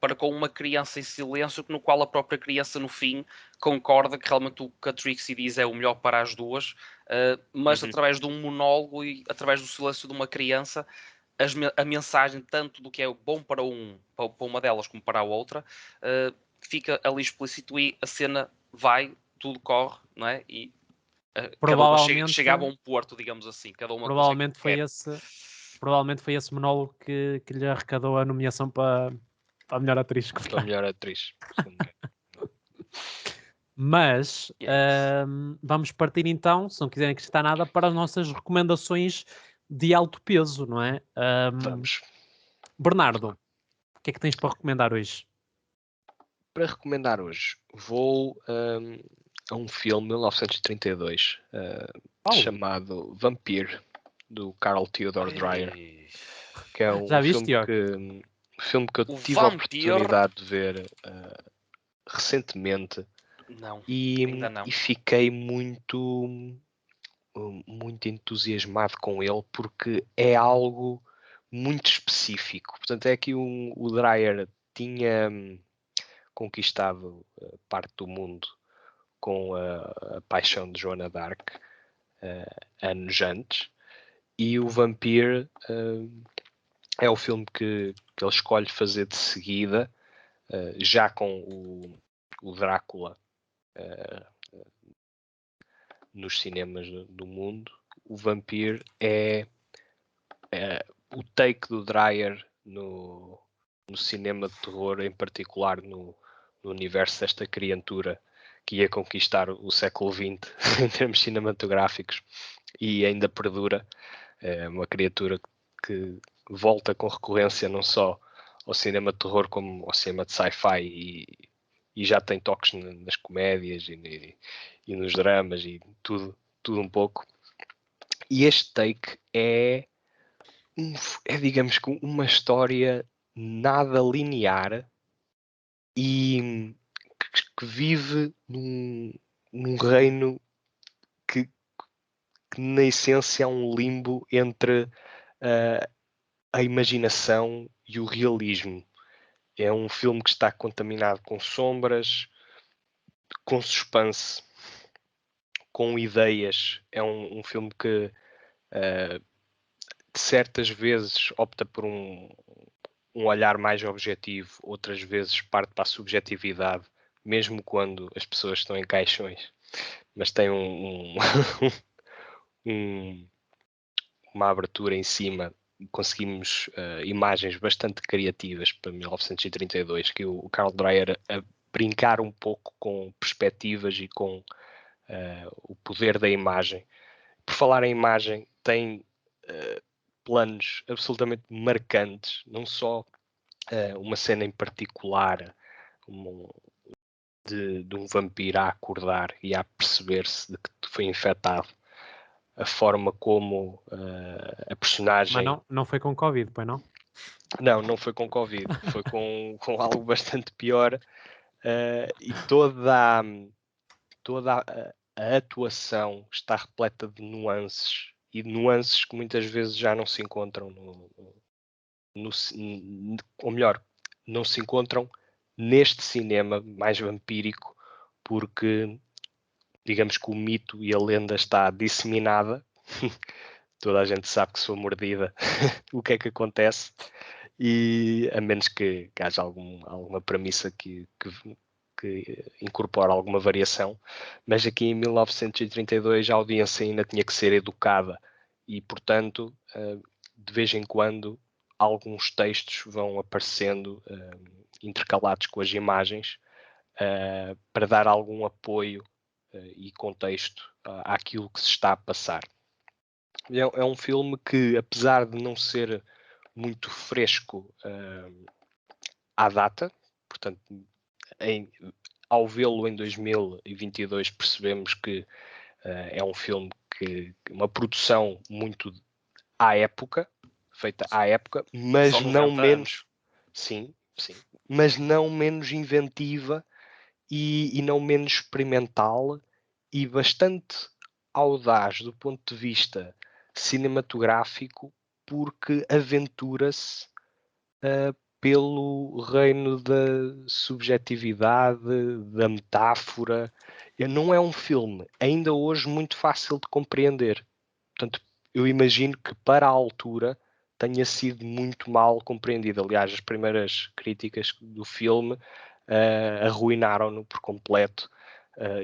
para com uma criança em silêncio, no qual a própria criança no fim concorda que realmente o que a Trixie diz é o melhor para as duas, mas através de um monólogo e através do silêncio de uma criança, a mensagem tanto do que é bom para uma delas como para a outra, fica ali explícito e a cena vai, tudo corre, não é? E cada uma chegava a um porto, digamos assim. Cada uma provavelmente foi esse monólogo que lhe arrecadou a nomeação para a melhor atriz. Para a melhor atriz. Mas vamos partir então, se não quiserem acrescentar nada, para as nossas recomendações de alto peso, não é? Vamos. Bernardo, o que é que tens para recomendar hoje? Para recomendar hoje, vou a um filme de 1932 chamado Vampire, do Carl Theodor Dreyer, que é um filme que eu tive a oportunidade de ver recentemente. Não, e ainda não. E fiquei muito entusiasmado com ele porque é algo muito específico. Portanto, é que o Dreyer tinha conquistado parte do mundo com a paixão de Joana d'Arc anos antes, e o Vampire é o filme que ele escolhe fazer de seguida, já com o Drácula nos cinemas do mundo. O Vampire é o take do Dreyer no cinema de terror, em particular no universo desta criatura que ia conquistar o século XX em termos cinematográficos e ainda perdura. É uma criatura que volta com recorrência não só ao cinema de terror como ao cinema de sci-fi, e já tem toques nas comédias e nos dramas e tudo um pouco. E este take é digamos que uma história nada linear e que vive num reino que na essência é um limbo entre a imaginação e o realismo. É um filme que está contaminado com sombras, com suspense, com ideias. É um filme que certas vezes opta por um olhar mais objetivo, outras vezes parte para a subjetividade, mesmo quando as pessoas estão em caixões, mas tem uma abertura em cima. Conseguimos imagens bastante criativas para 1932, que o Carl Dreyer a brincar um pouco com perspectivas e com o poder da imagem. Por falar em imagem, tem planos absolutamente marcantes, não só uma cena em particular de um vampiro a acordar e a perceber-se de que foi infectado, a forma como a personagem... Mas não foi com Covid, pois não? Não foi com Covid, foi com algo bastante pior, e toda a atuação está repleta de nuances, e nuances que muitas vezes já não se encontram ou melhor, não se encontram neste cinema mais vampírico, porque digamos que o mito e a lenda está disseminada. Toda a gente sabe que se for mordida o que é que acontece, e a menos que haja alguma premissa que incorpora alguma variação, mas aqui em 1932 a audiência ainda tinha que ser educada e, portanto, de vez em quando alguns textos vão aparecendo intercalados com as imagens para dar algum apoio e contexto àquilo que se está a passar. É um filme que, apesar de não ser muito fresco à data, portanto, ao vê-lo em 2022 percebemos que é um filme uma produção muito à época, feita à época, mas São não 90 menos, anos. sim, mas não menos inventiva e não menos experimental e bastante audaz do ponto de vista cinematográfico, porque aventura-se pelo reino da subjetividade, da metáfora. Não é um filme ainda hoje muito fácil de compreender. Portanto, eu imagino que para a altura tenha sido muito mal compreendido. Aliás, as primeiras críticas do filme arruinaram-no por completo.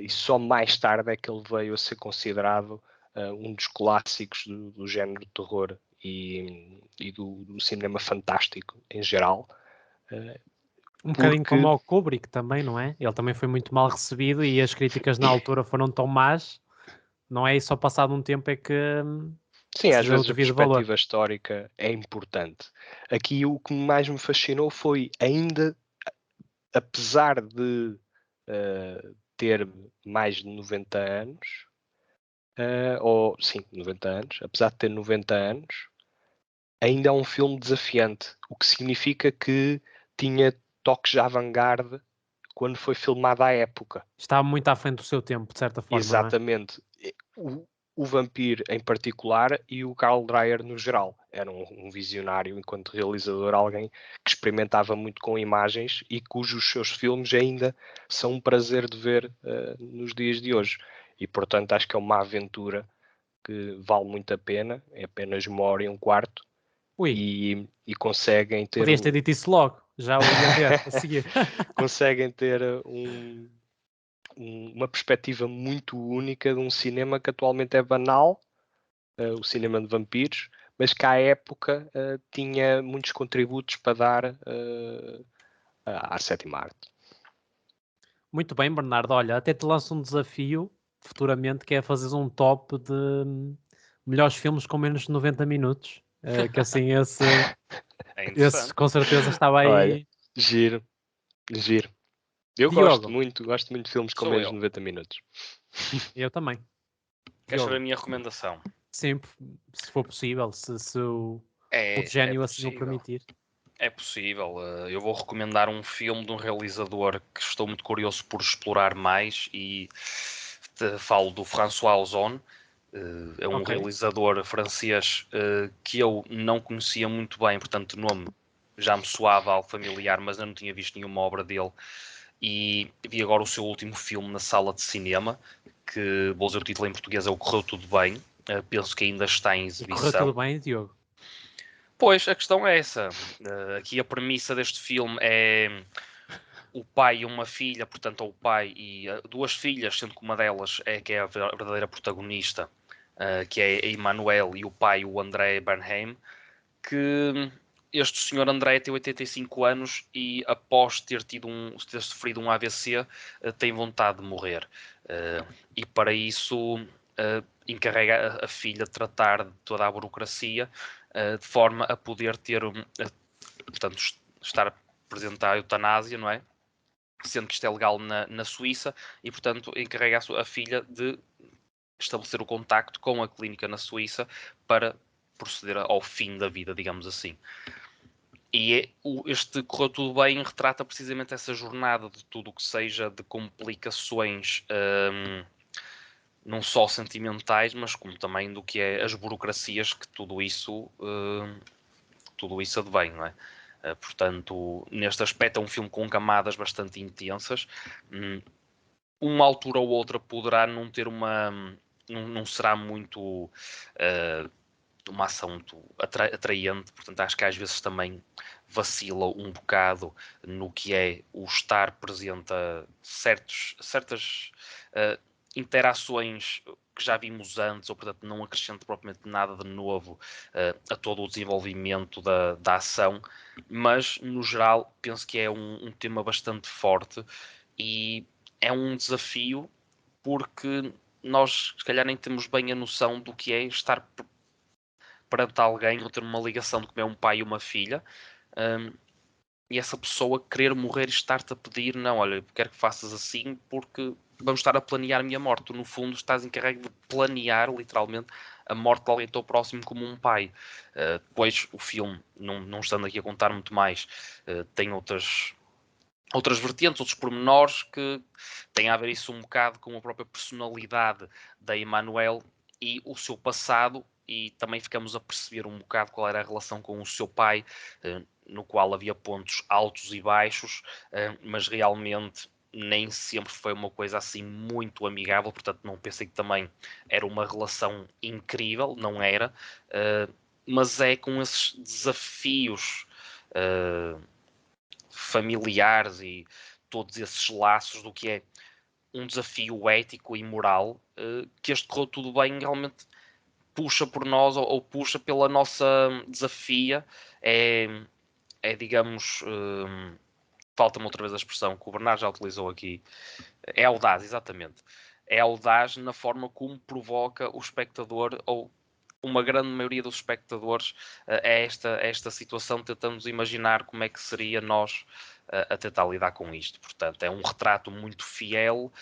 E só mais tarde é que ele veio a ser considerado um dos clássicos do género de terror e do cinema fantástico em geral. Um bocadinho como o Kubrick também, não é? Ele também foi muito mal recebido e as críticas na altura foram tão más, não é? E só passado um tempo é que Sim, se às deu o vezes a devido valor. perspectiva histórica é importante. Aqui o que mais me fascinou foi ainda, apesar de ter mais de 90 anos, ou sim, 90 anos, apesar de ter 90 anos, ainda é um filme desafiante, o que significa que tinha toques de avant-garde quando foi filmado à época. Está muito à frente do seu tempo, de certa forma, não é? Exatamente. O Vampiro em particular e o Carl Dreyer no geral. Era um visionário enquanto realizador, alguém que experimentava muito com imagens e cujos seus filmes ainda são um prazer de ver nos dias de hoje. E portanto acho que é uma aventura que vale muito a pena, é apenas 1h15 Ui, e conseguem ter podias ter dito isso logo, já o ia ver a seguir. conseguem ter uma perspectiva muito única de um cinema que atualmente é banal, o cinema de vampiros, mas que à época tinha muitos contributos para dar à sétima arte. Muito bem, Bernardo. Olha, até te lanço um desafio futuramente, que é fazeres um top de melhores filmes com menos de 90 minutos. Que assim É esse interessante. com certeza estava Olha, aí. giro. Eu gosto Diogo, muito de filmes com Sou menos de eu. 90 minutos. eu também. Queres saber a Diogo, minha recomendação? sempre, se for possível, se o É gênio assim o possível. permitir. É possível. Eu vou recomendar um filme de um realizador que estou muito curioso por explorar mais e falo do François Ozon. É um Ok. realizador francês que eu não conhecia muito bem, portanto o nome já me soava algo familiar, mas eu não tinha visto nenhuma obra dele. E vi agora o seu último filme na sala de cinema, que vou dizer o título em português, é O Correu Tudo Bem. Penso que ainda está em E correu tudo exibição. bem, Diogo? Pois, a questão é essa. Aqui a premissa deste filme é o pai e uma filha, portanto, ou o pai e duas filhas, sendo que uma delas é que é a verdadeira protagonista, que é a Emmanuel, e o pai, o André Bernheim, que este senhor André tem 85 anos e após ter sofrido um AVC, tem vontade de morrer. E para isso encarrega a filha de tratar de toda a burocracia de forma a poder ter, portanto, estar presente à eutanásia, não é? Sendo que isto é legal na Suíça e, portanto, encarrega a filha de estabelecer o contacto com a clínica na Suíça para proceder ao fim da vida, digamos assim. E este Correu Tudo Bem retrata precisamente essa jornada de tudo o que seja de complicações, não só sentimentais, mas como também do que é as burocracias que tudo isso advém, não é? Portanto, neste aspecto é um filme com camadas bastante intensas. Uma altura ou outra poderá não ter não será muito uma ação muito atraente, portanto acho que às vezes também vacila um bocado no que é o estar presente a certas interações que já vimos antes, ou portanto não acrescenta propriamente nada de novo a todo o desenvolvimento da ação, mas no geral penso que é um tema bastante forte e é um desafio porque nós se calhar nem temos bem a noção do que é estar perante alguém ou ter uma ligação de como é um pai e uma filha. e essa pessoa querer morrer e estar-te a pedir, não, olha, quero que faças assim porque vamos estar a planear a minha morte. Tu, no fundo, estás encarregue de planear, literalmente, a morte de alguém tão próximo como um pai. Depois, o filme, não estando aqui a contar muito mais, tem outras vertentes, outros pormenores que têm a ver isso um bocado com a própria personalidade da Emmanuel e o seu passado, e também ficamos a perceber um bocado qual era a relação com o seu pai, no qual havia pontos altos e baixos, mas realmente nem sempre foi uma coisa assim muito amigável, portanto não pensei que também era uma relação incrível, não era, mas é com esses desafios familiares e todos esses laços do que é um desafio ético e moral, que este Correu Tudo Bem realmente puxa por nós ou puxa pela nossa desafia. Digamos, falta-me outra vez a expressão que o Bernardo já utilizou aqui, é audaz, exatamente. É audaz na forma como provoca o espectador, ou uma grande maioria dos espectadores, esta situação, tentamos imaginar como é que seria nós a tentar lidar com isto. Portanto, é um retrato muito fiel,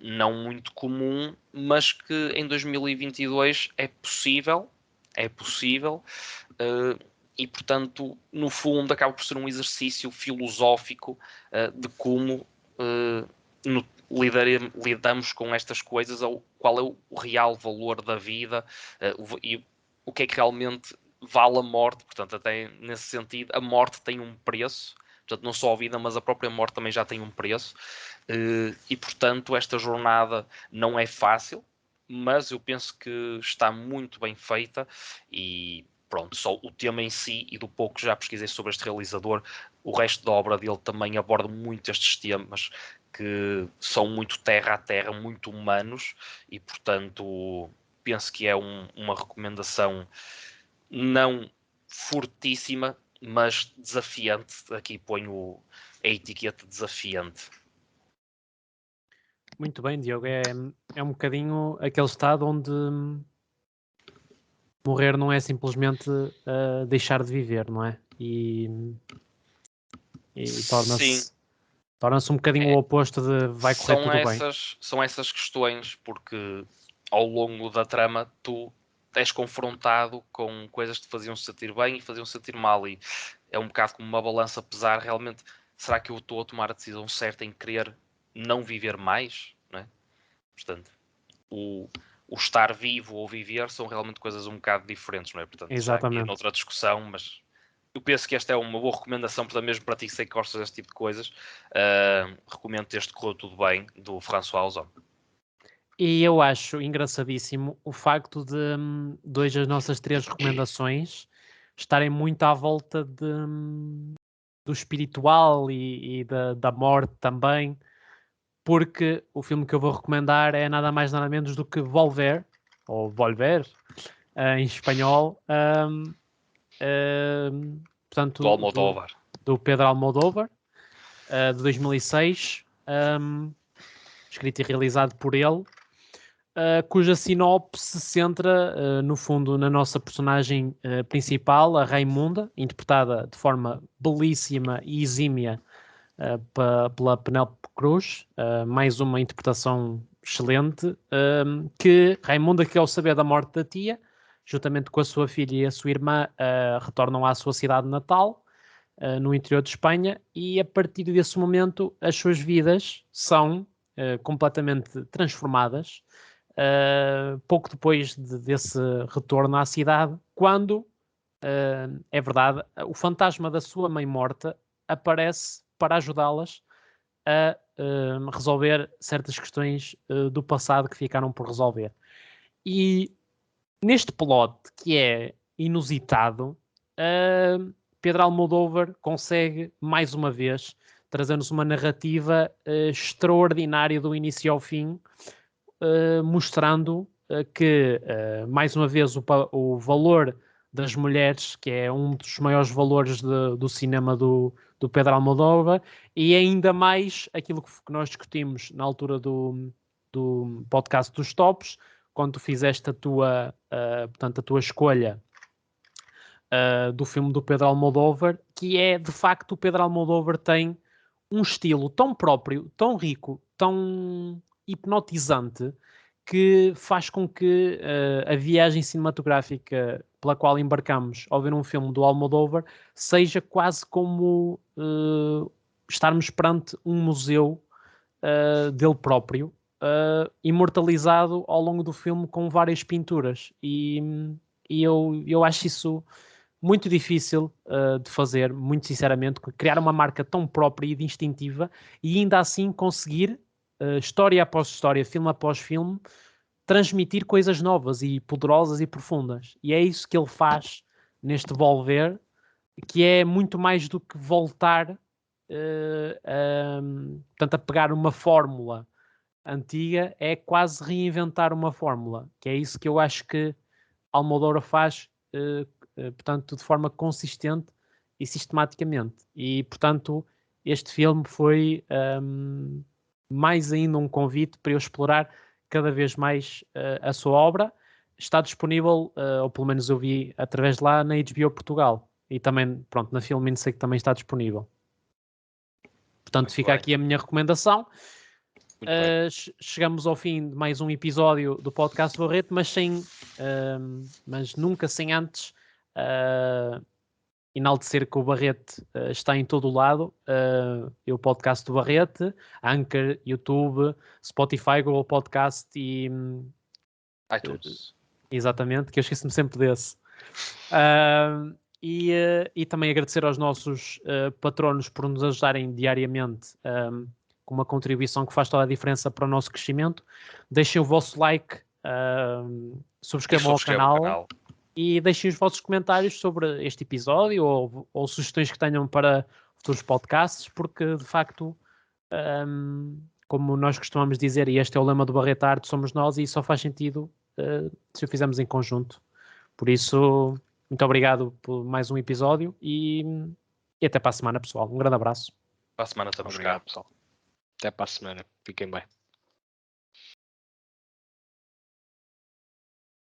não muito comum, mas que em 2022 é possível, e portanto, no fundo, acaba por ser um exercício filosófico de como lidamos com estas coisas, ou qual é o real valor da vida, e o que é que realmente vale a morte. Portanto, até nesse sentido, a morte tem um preço. Portanto, não só a vida, mas a própria morte também já tem um preço. E, portanto, esta jornada não é fácil, mas eu penso que está muito bem feita. E pronto, só o tema em si, e do pouco que já pesquisei sobre este realizador, o resto da obra dele também aborda muito estes temas que são muito terra a terra, muito humanos, e portanto penso que é uma recomendação não fortíssima, mas desafiante. Aqui ponho a etiqueta desafiante. Muito bem, Diogo. É um bocadinho aquele estado onde morrer não é simplesmente deixar de viver, não é? E Sim, torna-se um bocadinho o oposto de vai correr tudo bem. são essas questões, porque ao longo da trama tu és confrontado com coisas que te faziam sentir bem e faziam sentir mal, e é um bocado como uma balança pesar. Realmente, será que eu estou a tomar a decisão certa em querer não viver mais? Não é? Portanto, o estar vivo ou viver são realmente coisas um bocado diferentes, não é? Portanto, já aqui Exatamente. noutra discussão, mas eu penso que esta é uma boa recomendação, portanto, mesmo para ti que sei que gostas deste tipo de coisas, recomendo este Correu Tudo Bem, do François Ozon. E eu acho engraçadíssimo o facto de dois das nossas três recomendações estarem muito à volta do espiritual e da morte também, porque o filme que eu vou recomendar é nada mais nada menos do que Volver, ou Volver, em espanhol, portanto, Do Almodóvar. do Pedro Almodóvar, de 2006, escrito e realizado por ele, cuja sinopse se centra, no fundo, na nossa personagem principal, a Raimunda, interpretada de forma belíssima e exímia pela Penélope Cruz, mais uma interpretação excelente, que Raimunda, que ao saber da morte da tia, juntamente com a sua filha e a sua irmã, retornam à sua cidade natal, no interior de Espanha, e a partir desse momento as suas vidas são completamente transformadas, pouco depois desse retorno à cidade, quando, é verdade, o fantasma da sua mãe morta aparece para ajudá-las a resolver certas questões do passado que ficaram por resolver. E neste plot, que é inusitado, Pedro Almodóvar consegue, mais uma vez, trazer-nos uma narrativa extraordinária do início ao fim, mostrando que, mais uma vez, o valor das mulheres, que é um dos maiores valores do cinema do Pedro Almodóvar, e ainda mais aquilo que nós discutimos na altura do podcast dos tops, quando tu fizeste portanto, a tua escolha do filme do Pedro Almodóvar, que é, de facto, o Pedro Almodóvar tem um estilo tão próprio, tão rico, tão hipnotizante, que faz com que a viagem cinematográfica pela qual embarcamos ao ver um filme do Almodóvar seja quase como estarmos perante um museu dele próprio, imortalizado ao longo do filme com várias pinturas. E eu acho isso muito difícil de fazer, muito sinceramente, criar uma marca tão própria e distintiva e ainda assim conseguir, história após história, filme após filme, transmitir coisas novas e poderosas e profundas. E é isso que ele faz neste Volver, que é muito mais do que voltar portanto, a pegar uma fórmula antiga, é quase reinventar uma fórmula, que é isso que eu acho que Almodóvar faz, portanto, de forma consistente e sistematicamente. E, portanto, este filme foi mais ainda um convite para eu explorar cada vez mais a sua obra. Está disponível, ou pelo menos eu vi através de lá, na HBO Portugal. E também, pronto, na Filmin sei que também está disponível. Portanto, Muito fica bem. aqui a minha recomendação. Muito bem. Chegamos ao fim de mais um episódio do podcast Barreto, mas nunca sem antes enaltecer que o Barrete está em todo o lado. O podcast do Barrete, Anchor, YouTube, Spotify, Google Podcast e iTunes. exatamente, que eu esqueço-me sempre desse. E também agradecer aos nossos patronos por nos ajudarem diariamente com uma contribuição que faz toda a diferença para o nosso crescimento. Deixem o vosso like, subscrevam o canal e deixem os vossos comentários sobre este episódio ou sugestões que tenham para futuros podcasts, porque de facto, como nós costumamos dizer, e este é o lema do Barreto Arte, somos nós, e só faz sentido se o fizermos em conjunto. Por isso, muito obrigado por mais um episódio e até para a semana, pessoal. Um grande abraço. Para a semana estamos Obrigado, cá. pessoal. Até para a semana. Fiquem bem.